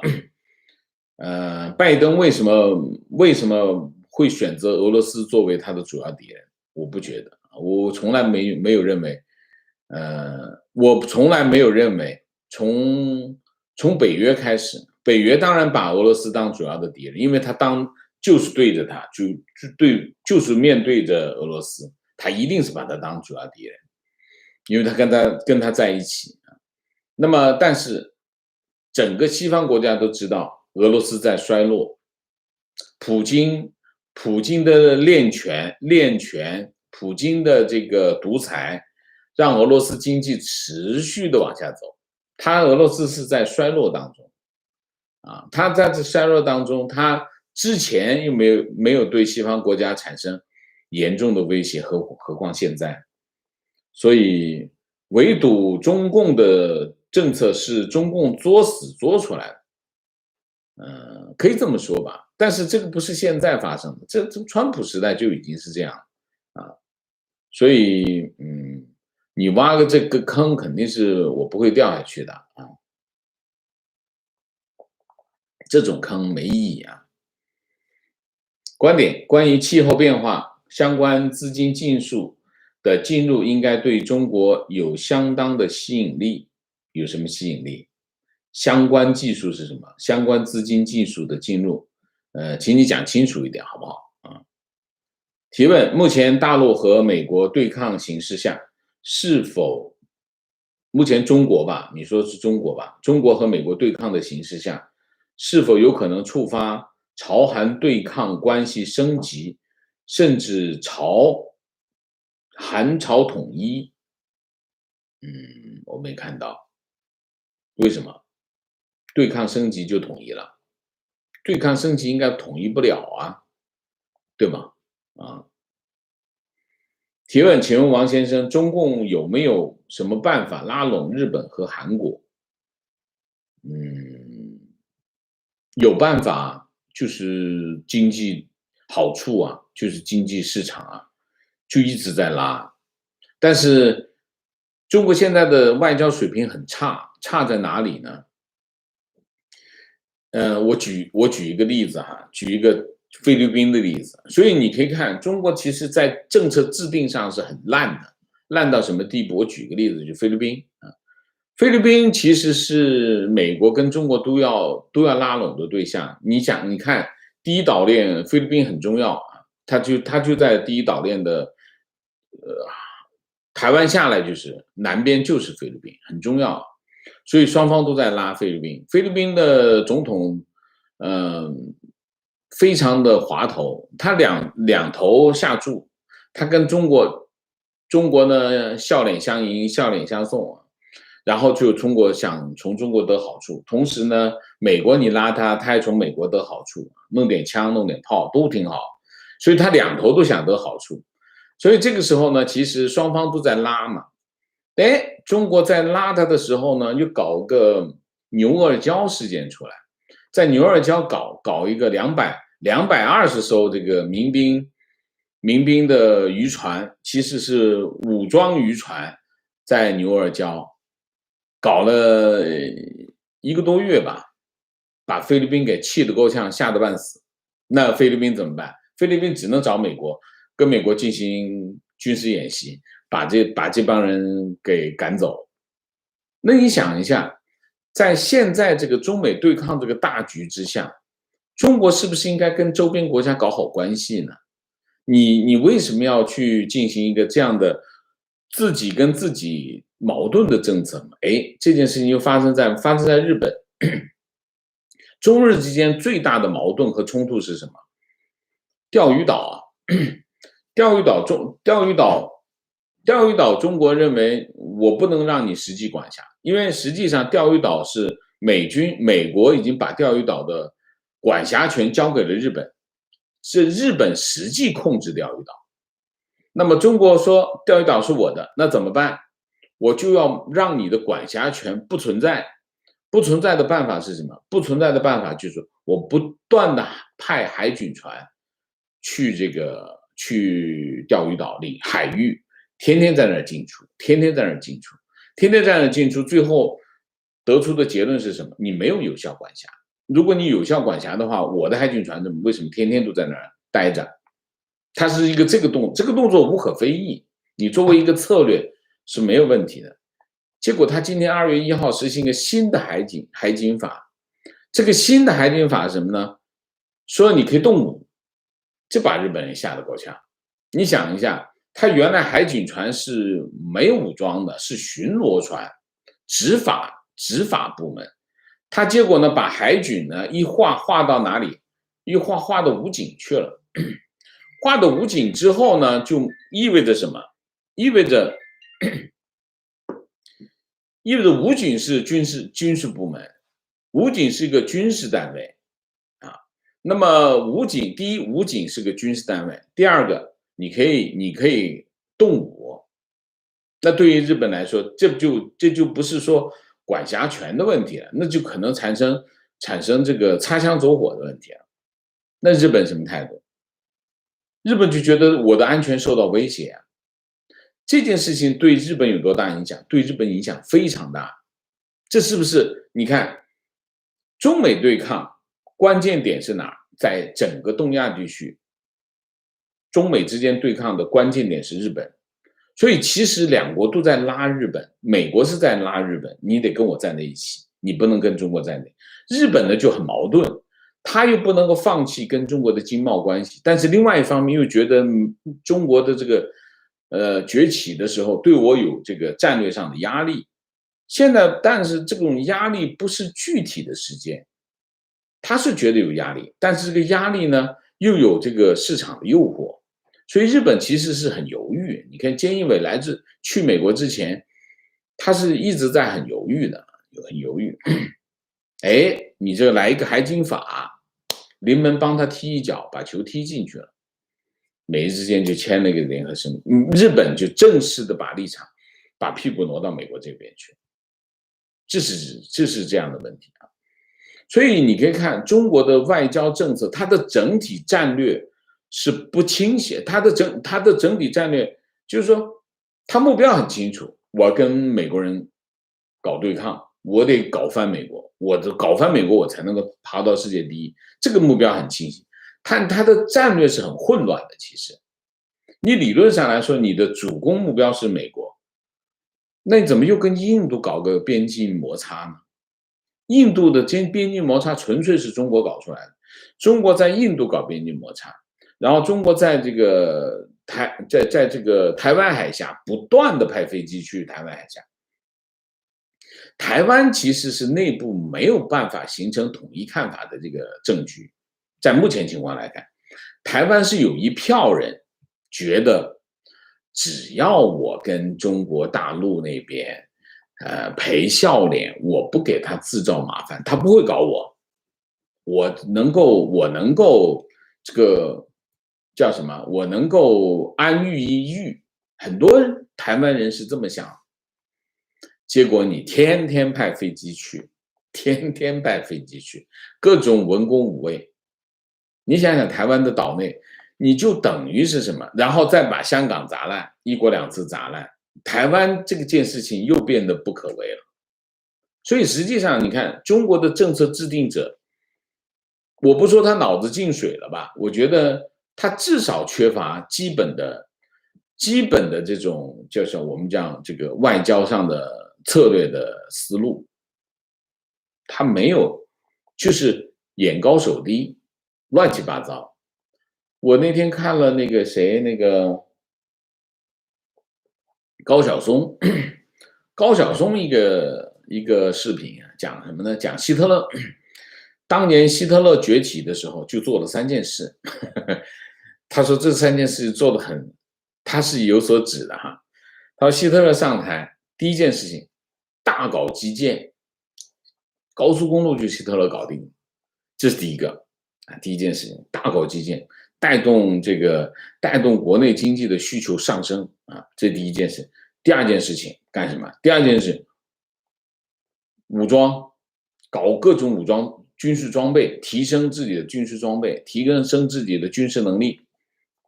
拜登为什么会选择俄罗斯作为他的主要敌人？我不觉得，我从来没有认为，从北约开始，北约当然把俄罗斯当主要的敌人，因为他就是对着他，就是面对着俄罗斯，他一定是把他当主要敌人。因为他跟他在一起。那么，但是整个西方国家都知道俄罗斯在衰落，普京的练权，普京的这个独裁，让俄罗斯经济持续的往下走。俄罗斯是在衰落当中啊，他在这衰落当中，他之前又没有对西方国家产生严重的威胁，何况现在。所以围堵中共的政策是中共作死做出来的，可以这么说吧。但是这个不是现在发生的，这川普时代就已经是这样啊。所以，你挖个这个坑，肯定是我不会掉下去的啊。这种坑没意义啊。观点：关于气候变化相关资金的进入，应该对中国有相当的吸引力。有什么吸引力？相关技术是什么？相关资金技术的进入，请你讲清楚一点好不好啊？提问：目前大陆和美国对抗形势下，目前中国吧，你说是中国吧？中国和美国对抗的形势下，是否有可能触发朝韩对抗关系升级，甚至韩朝统一？我没看到。为什么？对抗升级就统一了？对抗升级应该统一不了啊，对吗？啊。提问：请问王先生，中共有没有什么办法拉拢日本和韩国？有办法，就是经济好处啊，就是经济市场啊，就一直在拉。但是中国现在的外交水平很差，差在哪里呢？我举一个例子哈，举一个菲律宾的例子。所以你可以看，中国其实在政策制定上是很烂的，烂到什么地步？我举个例子，就菲律宾啊，菲律宾其实是美国跟中国都要拉拢的对象。你看第一岛链，菲律宾很重要啊，它就在第一岛链的，台湾下来就是南边就是菲律宾，很重要。所以双方都在拉菲律宾。菲律宾的总统，非常的滑头，他两头下注，他跟中国呢笑脸相迎，笑脸相送啊。然后就中国想从中国得好处，同时呢，美国你拉他，他也从美国得好处，弄点枪，弄点炮都挺好，所以他两头都想得好处。所以这个时候呢，其实双方都在拉嘛。中国在拉他的时候呢，又搞个牛二礁事件出来，在牛二礁搞一个220艘这个民兵的渔船，其实是武装渔船，在牛二礁搞了1个多月吧，把菲律宾给气得够呛，吓得半死。那菲律宾怎么办？菲律宾只能找美国，跟美国进行军事演习，把这帮人给赶走。那你想一下，在现在这个中美对抗这个大局之下，中国是不是应该跟周边国家搞好关系呢？你为什么要去进行一个这样的自己跟自己矛盾的政策呢？这件事情就发生在日本。中日之间最大的矛盾和冲突是什么？钓鱼岛啊，钓鱼岛，中国认为我不能让你实际管辖，因为实际上钓鱼岛是美国已经把钓鱼岛的管辖权交给了日本，是日本实际控制钓鱼岛。那么中国说钓鱼岛是我的，那怎么办？我就要让你的管辖权不存在。不存在的办法是什么？不存在的办法就是我不断的派海军船去钓鱼岛里海域，天天在那儿进出，最后得出的结论是什么？你没有有效管辖。如果你有效管辖的话，我的海军船为什么天天都在那儿待着？它是一个这个动作无可非议，你作为一个策略是没有问题的。结果他今年2月1号实行一个新的海警法，这个新的海警法是什么呢？说你可以动武，这把日本人吓得够呛。你想一下，他原来海警船是没有武装的，是巡逻船，执法部门。他结果呢，把海军呢一划到哪里？一划到武警去了。划到武警之后呢，就意味着什么？意味着武警是军事部门，武警是一个军事单位啊。那么第一，武警是个军事单位；第二个，你可以动武。那对于日本来说，这就不是说管辖权的问题了，那就可能产生这个擦枪走火的问题了。那日本什么态度？日本就觉得我的安全受到威胁啊。这件事情对日本有多大影响？对日本影响非常大。这是不是你看中美对抗关键点是哪儿？在整个东亚地区，中美之间对抗的关键点是日本。所以其实两国都在拉日本，美国是在拉日本，你得跟我站在一起，你不能跟中国站在一起。日本呢就很矛盾，他又不能够放弃跟中国的经贸关系，但是另外一方面又觉得中国的这个崛起的时候对我有这个战略上的压力。现在但是这种压力不是具体的事件，他是觉得有压力，但是这个压力呢又有这个市场的诱惑。所以日本其实是很犹豫。你看菅义伟去美国之前，他是一直在很犹豫的，很犹豫。哎，你这来一个海警法，临门帮他踢一脚，把球踢进去了，美日之间就签了一个联合声明，日本就正式的把立场，把屁股挪到美国这边去。这是这样的问题啊。所以你可以看中国的外交政策，它的整体战略是不清晰，它的整体战略就是说，它目标很清楚，我跟美国人搞对抗，我得搞翻美国，搞翻美国，我才能够爬到世界第一，这个目标很清晰。但它的战略是很混乱的。其实，你理论上来说，你的主攻目标是美国，那你怎么又跟印度搞个边境摩擦呢？印度的边境摩擦纯粹是中国搞出来的，中国在印度搞边境摩擦，然后中国在这个台湾海峡不断的派飞机去台湾海峡。台湾其实是内部没有办法形成统一看法的这个政局，在目前情况来看，台湾是有一票人觉得，只要我跟中国大陆那边赔笑脸，我不给他制造麻烦，他不会搞我。我能够这个叫什么？我能够安于一隅。很多台湾人是这么想。结果你天天派飞机去，各种文攻武卫。你想想台湾的岛内，你就等于是什么？然后再把香港砸烂，一国两制砸烂。台湾这件事情又变得不可为了。所以实际上你看中国的政策制定者，我不说他脑子进水了吧，我觉得他至少缺乏基本的这种就是我们讲这个外交上的策略的思路。他没有，就是眼高手低，乱七八糟。我那天看了那个谁，那个高晓松一个视频，讲什么呢？讲希特勒。当年希特勒崛起的时候，就做了3件事。他说这3件事做得很，他是有所指的哈。他说希特勒上台第一件事情，大搞基建，高速公路就希特勒搞定，这是第一个啊，第一件事情，大搞基建，带动国内经济的需求上升啊，这第一件事。第二件事情干什么？第二件事，武装，搞各种武装军事装备，提升自己的军事装备，提升自己的军事能力。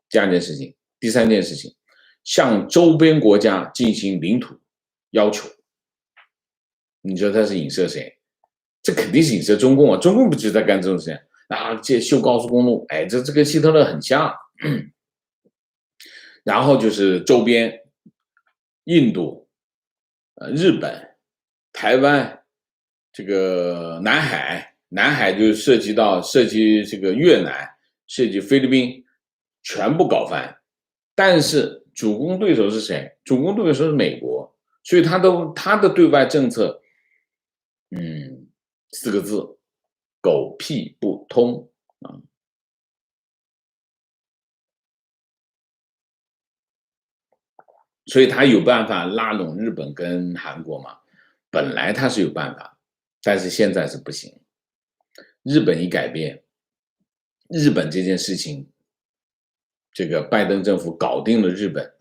第二件事情，第三件事情，向周边国家进行领土要求。你说他是影射谁？这肯定是影射中共啊！中共不就在干这种事情啊？这修高速公路，哎，这跟希特勒很像。然后就是周边，印度、日本、台湾，这个南海就涉及这个越南，涉及菲律宾，全部搞翻。但是主攻对手是谁？主攻对手是美国，所以他的对外政策，四个字，狗屁不通啊！所以他有办法拉拢日本跟韩国吗？本来他是有办法，但是现在是不行。日本一改变，日本这件事情，这个拜登政府搞定了日本，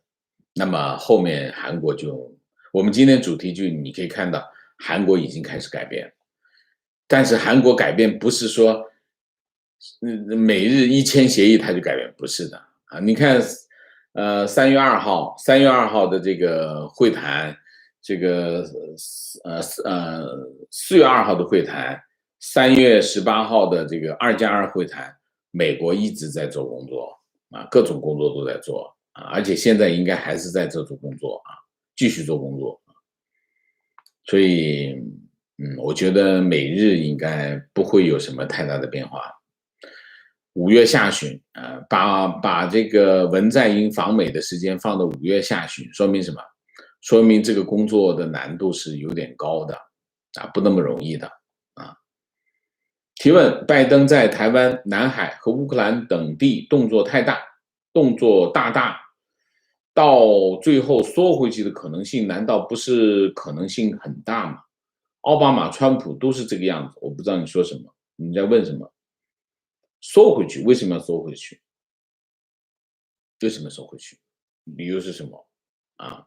那么后面韩国就，我们今天主题就你可以看到，韩国已经开始改变了，但是韩国改变不是说，美日一签协议它就改变，不是的啊。你看，3月2号的这个会谈，这个4月2号的会谈，3月18号的这个2+2会谈，美国一直在做工作啊，各种工作都在做啊，而且现在应该还是在这做工作啊，继续做工作。所以，我觉得美日应该不会有什么太大的变化。5月下旬，把这个文在寅访美的时间放到5月下旬，说明什么？说明这个工作的难度是有点高的，啊，不那么容易的，啊。提问：拜登在台湾、南海和乌克兰等地动作太大，动作大，到最后缩回去的可能性，难道不是可能性很大吗？奥巴马、川普都是这个样子，我不知道你说什么，你在问什么？缩回去，为什么要缩回去？为什么缩回去？理由是什么？啊？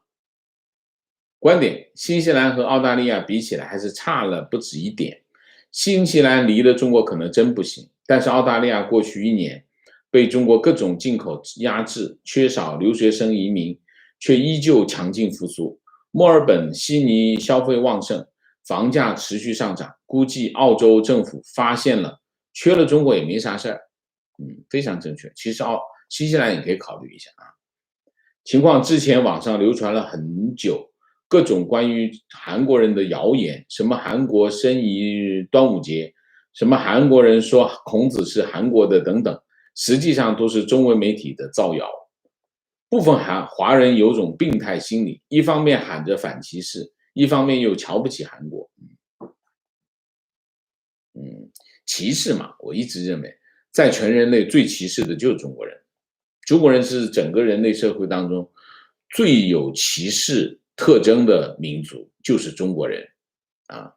观点：新西兰和澳大利亚比起来还是差了不止一点。新西兰离了中国可能真不行，但是澳大利亚过去1年被中国各种进口压制，缺少留学生移民，却依旧强劲复苏。墨尔本、悉尼消费旺盛，房价持续上涨，估计澳洲政府发现了，缺了中国也没啥事儿。非常正确。其实新西兰也可以考虑一下啊。情况之前网上流传了很久，各种关于韩国人的谣言，什么韩国申遗端午节，什么韩国人说孔子是韩国的等等，实际上都是中文媒体的造谣。部分华人有种病态心理，一方面喊着反歧视，一方面又瞧不起韩国。歧视嘛，我一直认为，在全人类最歧视的就是中国人。中国人是整个人类社会当中最有歧视特征的民族，就是中国人啊。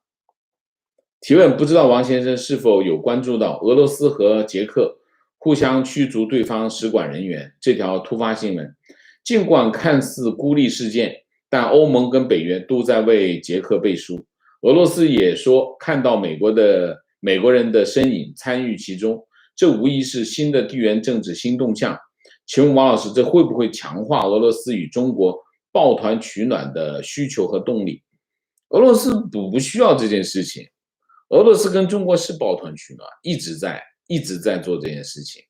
提问：不知道王先生是否有关注到俄罗斯和捷克互相驱逐对方使馆人员这条突发新闻？尽管看似孤立事件，但欧盟跟北约都在为捷克背书。俄罗斯也说看到美国人的身影参与其中，这无疑是新的地缘政治新动向。请问王老师，这会不会强化俄罗斯与中国抱团取暖的需求和动力？俄罗斯不需要这件事情，俄罗斯跟中国是抱团取暖，一直在做这件事情。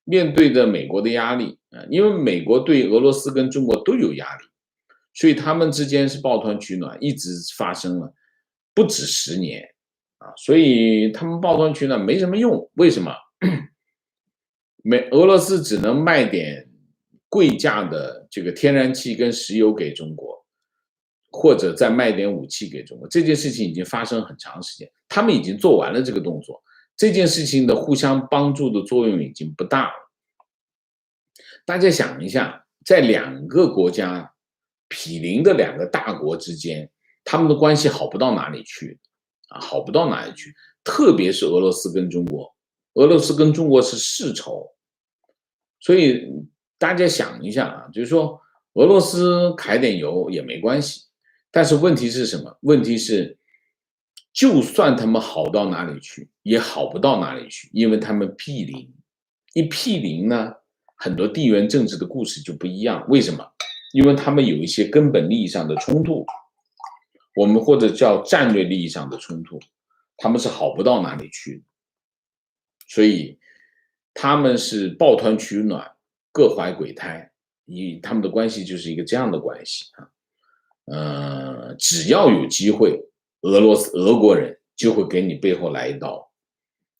面对着美国的压力因为美国对俄罗斯跟中国都有压力，所以他们之间是抱团取暖，一直发生了不止10年所以他们抱团取暖没什么用。为什么？俄罗斯只能卖点贵价的这个天然气跟石油给中国，或者再卖点武器给中国。这件事情已经发生很长时间，他们已经做完了这个动作，这件事情的互相帮助的作用已经不大了。大家想一下，在2个国家毗邻的2个大国之间，他们的关系好不到哪里去好不到哪里去。特别是俄罗斯跟中国，俄罗斯跟中国是世仇，所以大家想一下就是说俄罗斯揩点油也没关系，但是问题是什么？问题是，就算他们好到哪里去，也好不到哪里去，因为他们毗邻。一毗邻呢，很多地缘政治的故事就不一样。为什么？因为他们有一些根本利益上的冲突，我们或者叫战略利益上的冲突，他们是好不到哪里去。所以他们是抱团取暖，各怀鬼胎，他们的关系就是一个这样的关系只要有机会，俄国人就会给你背后来一刀。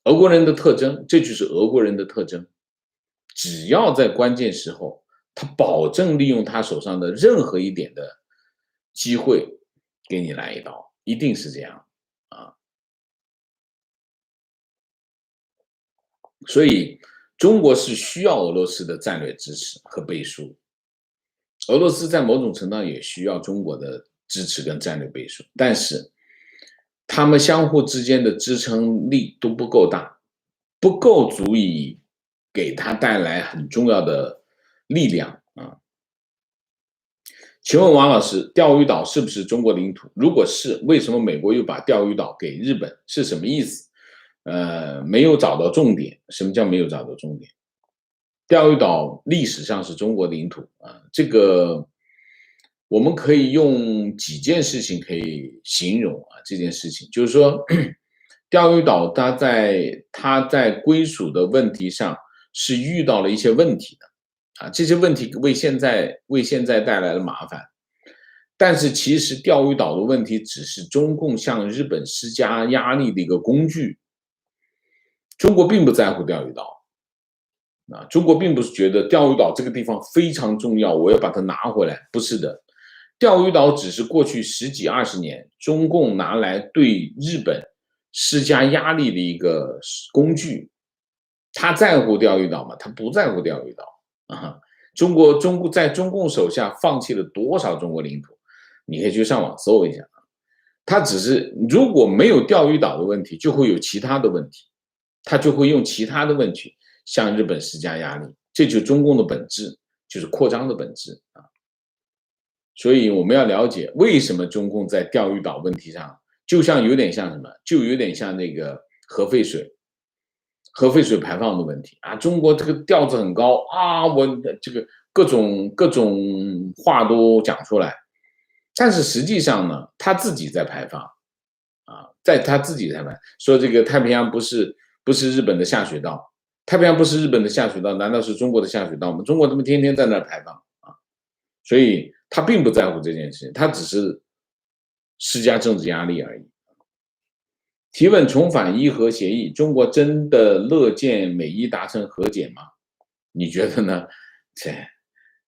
俄国人的特征，这就是俄国人的特征。只要在关键时候，他保证利用他手上的任何一点的机会给你来一刀，一定是这样啊。所以中国是需要俄罗斯的战略支持和背书，俄罗斯在某种程度上也需要中国的支持跟战略背书，但是他们相互之间的支撑力都不够大，不够足以给他带来很重要的力量啊。请问王老师，钓鱼岛是不是中国领土？如果是，为什么美国又把钓鱼岛给日本？是什么意思？没有找到重点。什么叫没有找到重点？钓鱼岛历史上是中国领土啊，这个我们可以用几件事情可以形容啊。这件事情就是说，钓鱼岛它在归属的问题上是遇到了一些问题的啊，这些问题为现在带来了麻烦。但是其实钓鱼岛的问题只是中共向日本施加压力的一个工具，中国并不在乎钓鱼岛。中国并不是觉得钓鱼岛这个地方非常重要，我要把它拿回来，不是的。钓鱼岛只是过去10几20年中共拿来对日本施加压力的一个工具。他在乎钓鱼岛吗？他不在乎钓鱼岛啊。中国在中共手下放弃了多少中国领土？你可以去上网搜一下。他只是如果没有钓鱼岛的问题，就会有其他的问题，他就会用其他的问题向日本施加压力，这就是中共的本质，就是扩张的本质啊。所以我们要了解为什么中共在钓鱼岛问题上，就有点像什么，就有点像那个核废水排放的问题啊。中国这个调子很高啊，我这个各种话都讲出来，但是实际上呢，他自己在排放啊，他自己在排放，说这个太平洋不是日本的下水道。太平洋不是日本的下水道，难道是中国的下水道吗？中国他们天天在那儿排放啊，所以他并不在乎这件事，他只是施加政治压力而已。提问：重返伊核协议，中国真的乐见美伊达成和解吗？你觉得呢？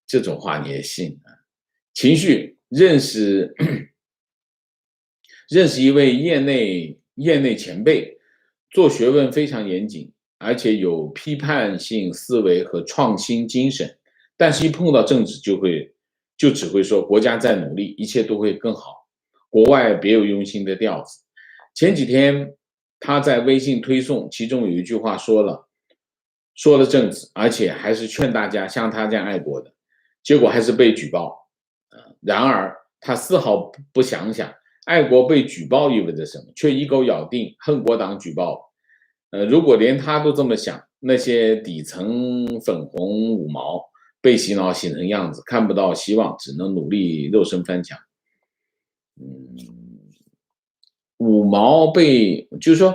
这种话你也信啊？情绪：认识一位业内前辈，做学问非常严谨，而且有批判性思维和创新精神，但是一碰到政治就只会说国家在努力，一切都会更好，国外别有用心的调子。前几天他在微信推送，其中有一句话说了政治，而且还是劝大家像他这样爱国的，结果还是被举报。然而他丝毫不想爱国被举报意味着什么，却一口咬定恨国党举报。如果连他都这么想，那些底层粉红五毛被洗脑洗成样子，看不到希望，只能努力肉身翻墙。五毛就是说，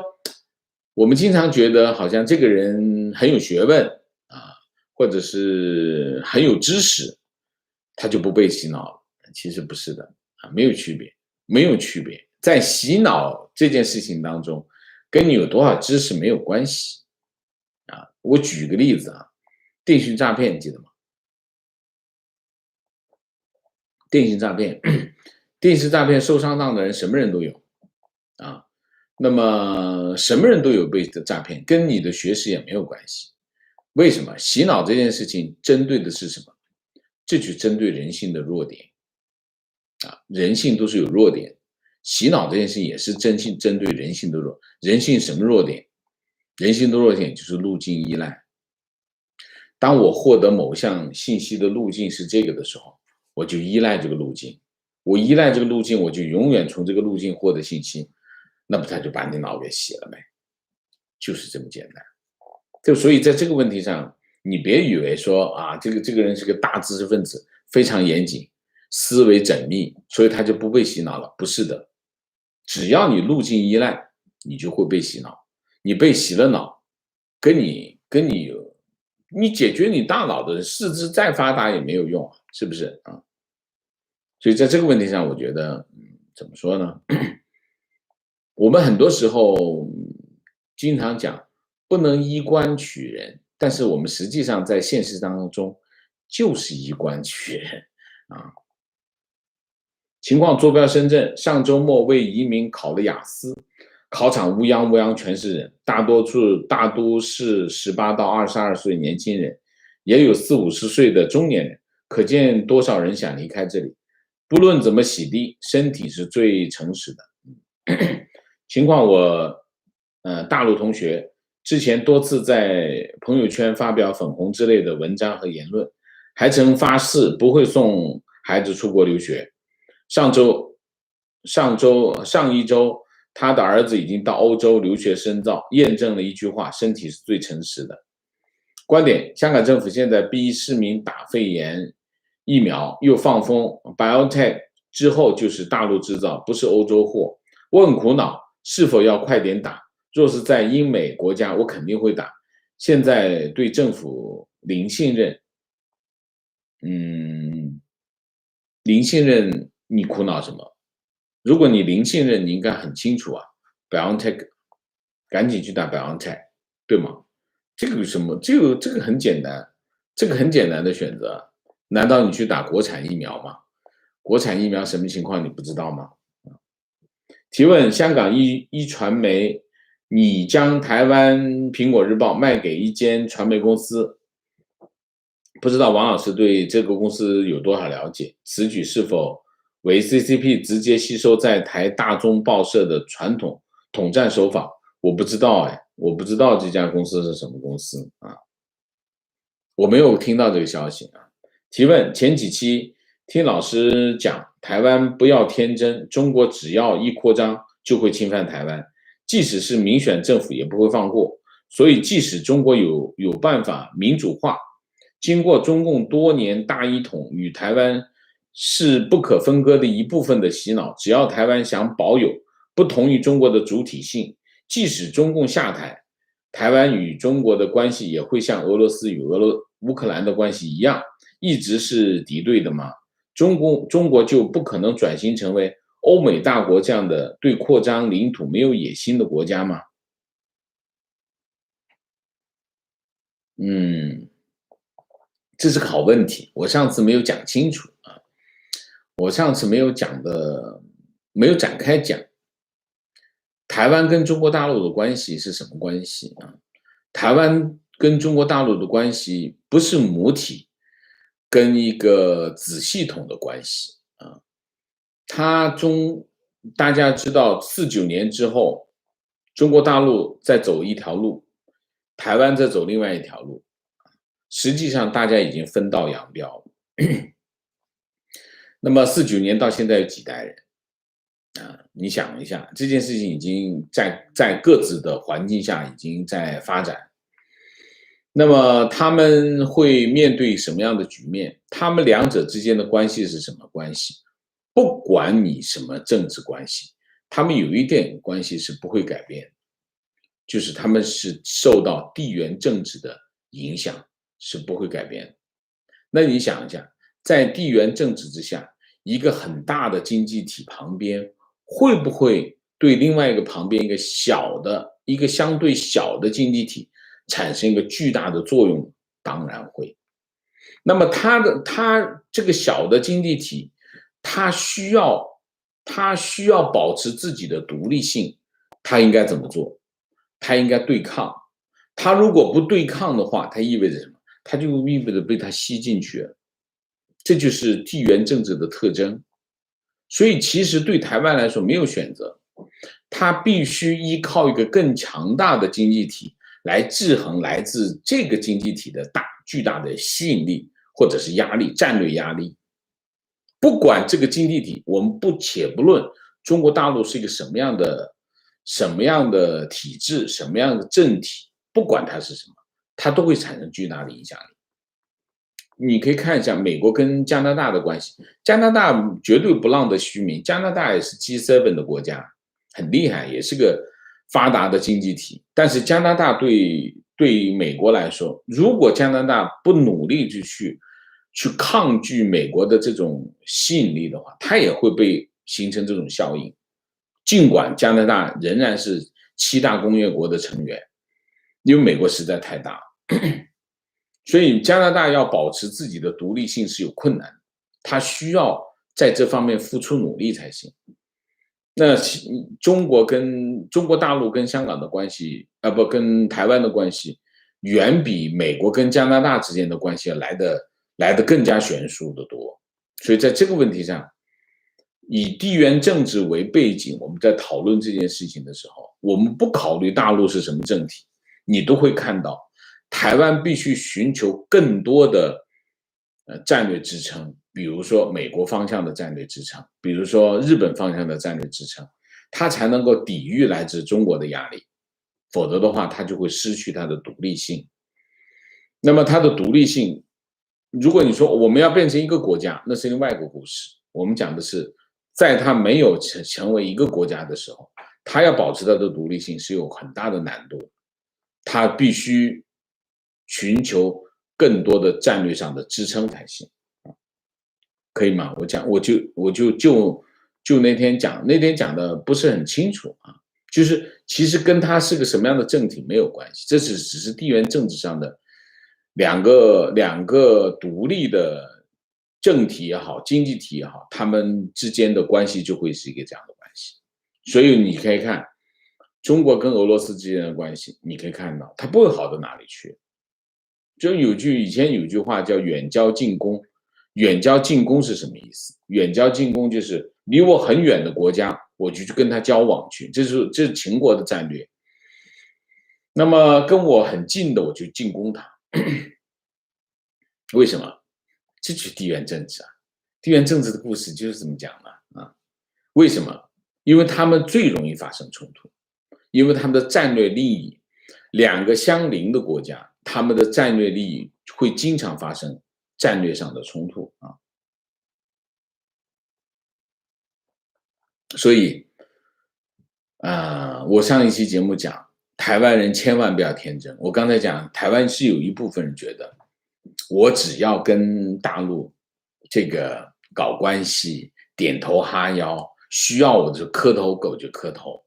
我们经常觉得好像这个人很有学问啊，或者是很有知识，他就不被洗脑了。其实不是的啊，没有区别。在洗脑这件事情当中，跟你有多少知识没有关系啊。我举个例子啊，电信诈骗记得吗？电信诈骗受上当的人什么人都有啊。那么什么人都有被诈骗，跟你的学识也没有关系。为什么？洗脑这件事情针对的是什么？这就针对人性的弱点啊，人性都是有弱点，洗脑这件事也是针对人性的人性什么弱点？人性的弱点就是路径依赖。当我获得某项信息的路径是这个的时候，我就依赖这个路径，我依赖这个路径，我就永远从这个路径获得信息，那不他就把你脑给洗了呗，就是这么简单。所以在这个问题上，你别以为说啊，这个人是个大知识分子，非常严谨，思维缜密，所以他就不被洗脑了。不是的，只要你路径依赖，你就会被洗脑。你被洗了脑，你解决你大脑的四肢再发达也没有用，是不是啊？所以在这个问题上，我觉得，怎么说呢？我们很多时候经常讲不能衣冠取人，但是我们实际上在现实当中就是衣冠缺啊。情况坐标深圳，上周末为移民考了雅思，考场乌泱全是人，大都是18到22岁年轻人，也有40、50岁的中年人，可见多少人想离开这里。不论怎么洗涤，身体是最诚实的。情况大陆同学之前多次在朋友圈发表粉红之类的文章和言论，还曾发誓不会送孩子出国留学。上一周，他的儿子已经到欧洲留学深造，验证了一句话：身体是最诚实的。观点：香港政府现在逼市民打肺炎疫苗，又放风 BioNTech 之后就是大陆制造，不是欧洲货。我很苦恼，是否要快点打？若是在英美国家，我肯定会打。现在对政府零信任，零信任，你苦恼什么？如果你零信任，你应该很清楚啊 ，BioNTech 赶紧去打 BioNTech， 对吗？这个有什么？这个很简单，这个很简单的选择。难道你去打国产疫苗吗？国产疫苗什么情况你不知道吗？提问：香港一传媒，你将台湾苹果日报卖给一间传媒公司，不知道王老师对这个公司有多少了解？此举是否为 CCP 直接吸收在台大中报社的传统统战手法？我不知道我不知道这家公司是什么公司啊，我没有听到这个消息啊。提问：前几期听老师讲，台湾不要天真，中国只要一扩张就会侵犯台湾，即使是民选政府也不会放过。所以，即使中国有办法民主化，经过中共多年大一统与台湾是不可分割的一部分的洗脑，只要台湾想保有不同于中国的主体性，即使中共下台，台湾与中国的关系也会像俄罗斯与乌克兰的关系一样，一直是敌对的吗？中国就不可能转型成为欧美大国这样的对扩张领土没有野心的国家吗？这是个好问题，我上次没有讲清楚啊，我上次没有展开讲，台湾跟中国大陆的关系是什么关系啊？台湾跟中国大陆的关系不是母体跟一个子系统的关系啊，大家知道49年之后，中国大陆在走一条路，台湾在走另外一条路，实际上大家已经分道扬镳了。那么49年到现在有几代人啊？你想一下，这件事情已经在各自的环境下已经在发展。那么他们会面对什么样的局面？他们两者之间的关系是什么关系？不管你什么政治关系，他们有一点关系是不会改变，就是他们是受到地缘政治的影响，是不会改变的。那你想一下，在地缘政治之下，一个很大的经济体旁边，会不会对另外一个旁边一个相对小的经济体产生一个巨大的作用？当然会。那么它这个小的经济体，它需要保持自己的独立性，它应该怎么做？它应该对抗。它如果不对抗的话，它意味着什么？它就意味着被它吸进去了。这就是地缘政治的特征。所以其实对台湾来说没有选择，它必须依靠一个更强大的经济体来制衡来自这个经济体的巨大的吸引力或者是压力，战略压力。不管这个经济体，我们且不论中国大陆是一个什么样的体制，什么样的政体，不管它是什么，它都会产生巨大的影响力。你可以看一下美国跟加拿大的关系，加拿大绝对不浪得虚名，加拿大也是 G7 的国家，很厉害，也是个发达的经济体。但是加拿大对美国来说，如果加拿大不努力去抗拒美国的这种吸引力的话，它也会被形成这种效应。尽管加拿大仍然是7大工业国的成员，因为美国实在太大。所以加拿大要保持自己的独立性是有困难的，它需要在这方面付出努力才行。那中国大陆跟香港的关系，不跟台湾的关系，远比美国跟加拿大之间的关系来得更加悬殊的多。所以在这个问题上，以地缘政治为背景，我们在讨论这件事情的时候，我们不考虑大陆是什么政体，你都会看到台湾必须寻求更多的战略支撑，比如说美国方向的战略支撑，比如说日本方向的战略支撑，它才能够抵御来自中国的压力，否则的话它就会失去它的独立性。那么它的独立性，如果你说我们要变成一个国家，那是另外一个故事。我们讲的是在它没有成为一个国家的时候，它要保持它的独立性是有很大的难度，它必须寻求更多的战略上的支撑才行，可以吗？就那天讲的不是很清楚啊，就是其实跟它是个什么样的政体没有关系，这只是地缘政治上的两个独立的政体也好，经济体也好，他们之间的关系就会是一个这样的关系。所以你可以看中国跟俄罗斯之间的关系，你可以看到它不会好到哪里去。就以前有句话叫远交近攻，远交近攻是什么意思？远交近攻就是离我很远的国家，我就去跟他交往去，这是秦国的战略。那么跟我很近的，我就进攻他。为什么？这就是地缘政治啊！地缘政治的故事就是这么讲的啊。为什么？因为他们最容易发生冲突，因为他们的战略利益，两个相邻的国家，他们的战略利益会经常发生战略上的冲突啊。所以，我上一期节目讲，台湾人千万不要天真。我刚才讲，台湾是有一部分人觉得，我只要跟大陆这个搞关系，点头哈腰，需要我就磕头狗就磕头，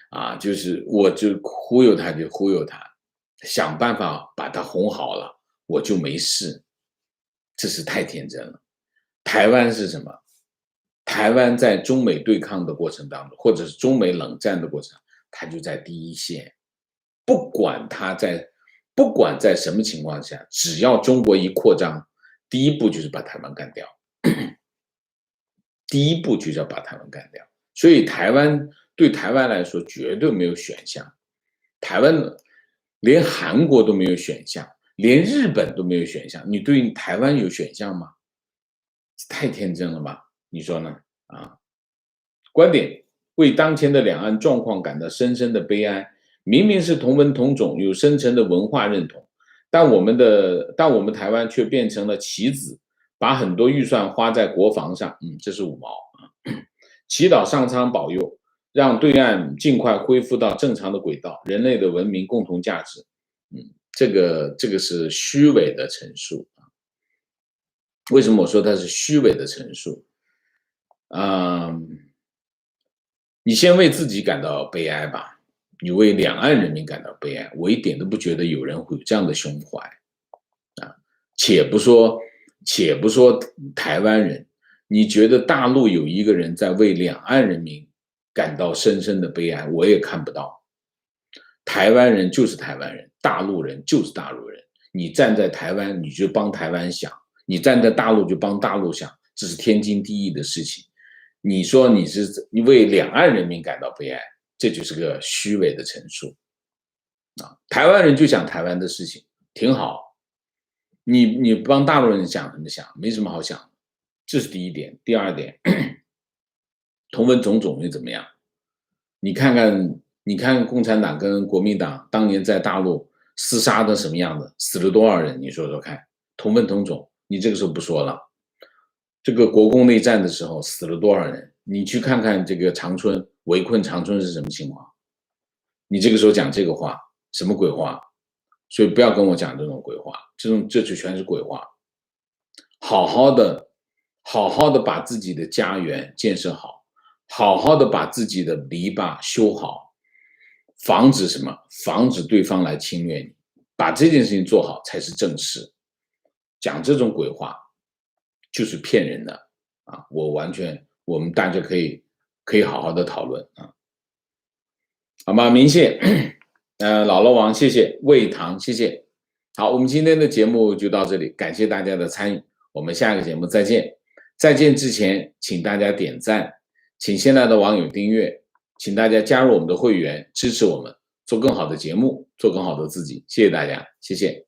啊，就是我就忽悠他就忽悠他，想办法把他哄好了，我就没事。这是太天真了。台湾是什么？台湾在中美对抗的过程当中，或者是中美冷战的过程，它就在第一线。不管在什么情况下，只要中国一扩张，第一步就是把台湾干掉。第一步就是要把台湾干掉。所以对台湾来说绝对没有选项。台湾连韩国都没有选项，连日本都没有选项，你对台湾有选项吗？太天真了吧？你说呢？啊，观点：为当前的两岸状况感到深深的悲哀。明明是同文同种，有深层的文化认同，但我们台湾却变成了棋子，把很多预算花在国防上。这是五毛啊。祈祷上苍保佑，让对岸尽快恢复到正常的轨道，人类的文明共同价值。这个是虚伪的陈述啊。为什么我说它是虚伪的陈述？你先为自己感到悲哀吧。你为两岸人民感到悲哀，我一点都不觉得有人会有这样的胸怀啊！且不说台湾人，你觉得大陆有一个人在为两岸人民感到深深的悲哀，我也看不到。台湾人就是台湾人，大陆人就是大陆人。你站在台湾，你就帮台湾想；你站在大陆，就帮大陆想，这是天经地义的事情。你说你为两岸人民感到悲哀，这就是个虚伪的陈述啊！台湾人就想台湾的事情，挺好。你帮大陆人想什么想？没什么好想的。这是第一点。第二点，同文同种又怎么样？你看看共产党跟国民党当年在大陆厮杀的什么样子，死了多少人？你说说看。同文同种，你这个时候不说了。这个国共内战的时候死了多少人？你去看看这个长春围困长春是什么情况？你这个时候讲这个话，什么鬼话？所以不要跟我讲这种鬼话，这就全是鬼话。好好的把自己的家园建设好，好好的把自己的篱笆修好，防止什么？防止对方来侵略你，把这件事情做好才是正事讲这种鬼话就是骗人的啊！我们大家可以好好的讨论啊，好吗？明谢，姥姥王谢谢，魏唐谢谢。好，我们今天的节目就到这里，感谢大家的参与，我们下个节目再见。再见之前，请大家点赞，请现在的网友订阅，请大家加入我们的会员，支持我们做更好的节目，做更好的自己。谢谢大家，谢谢。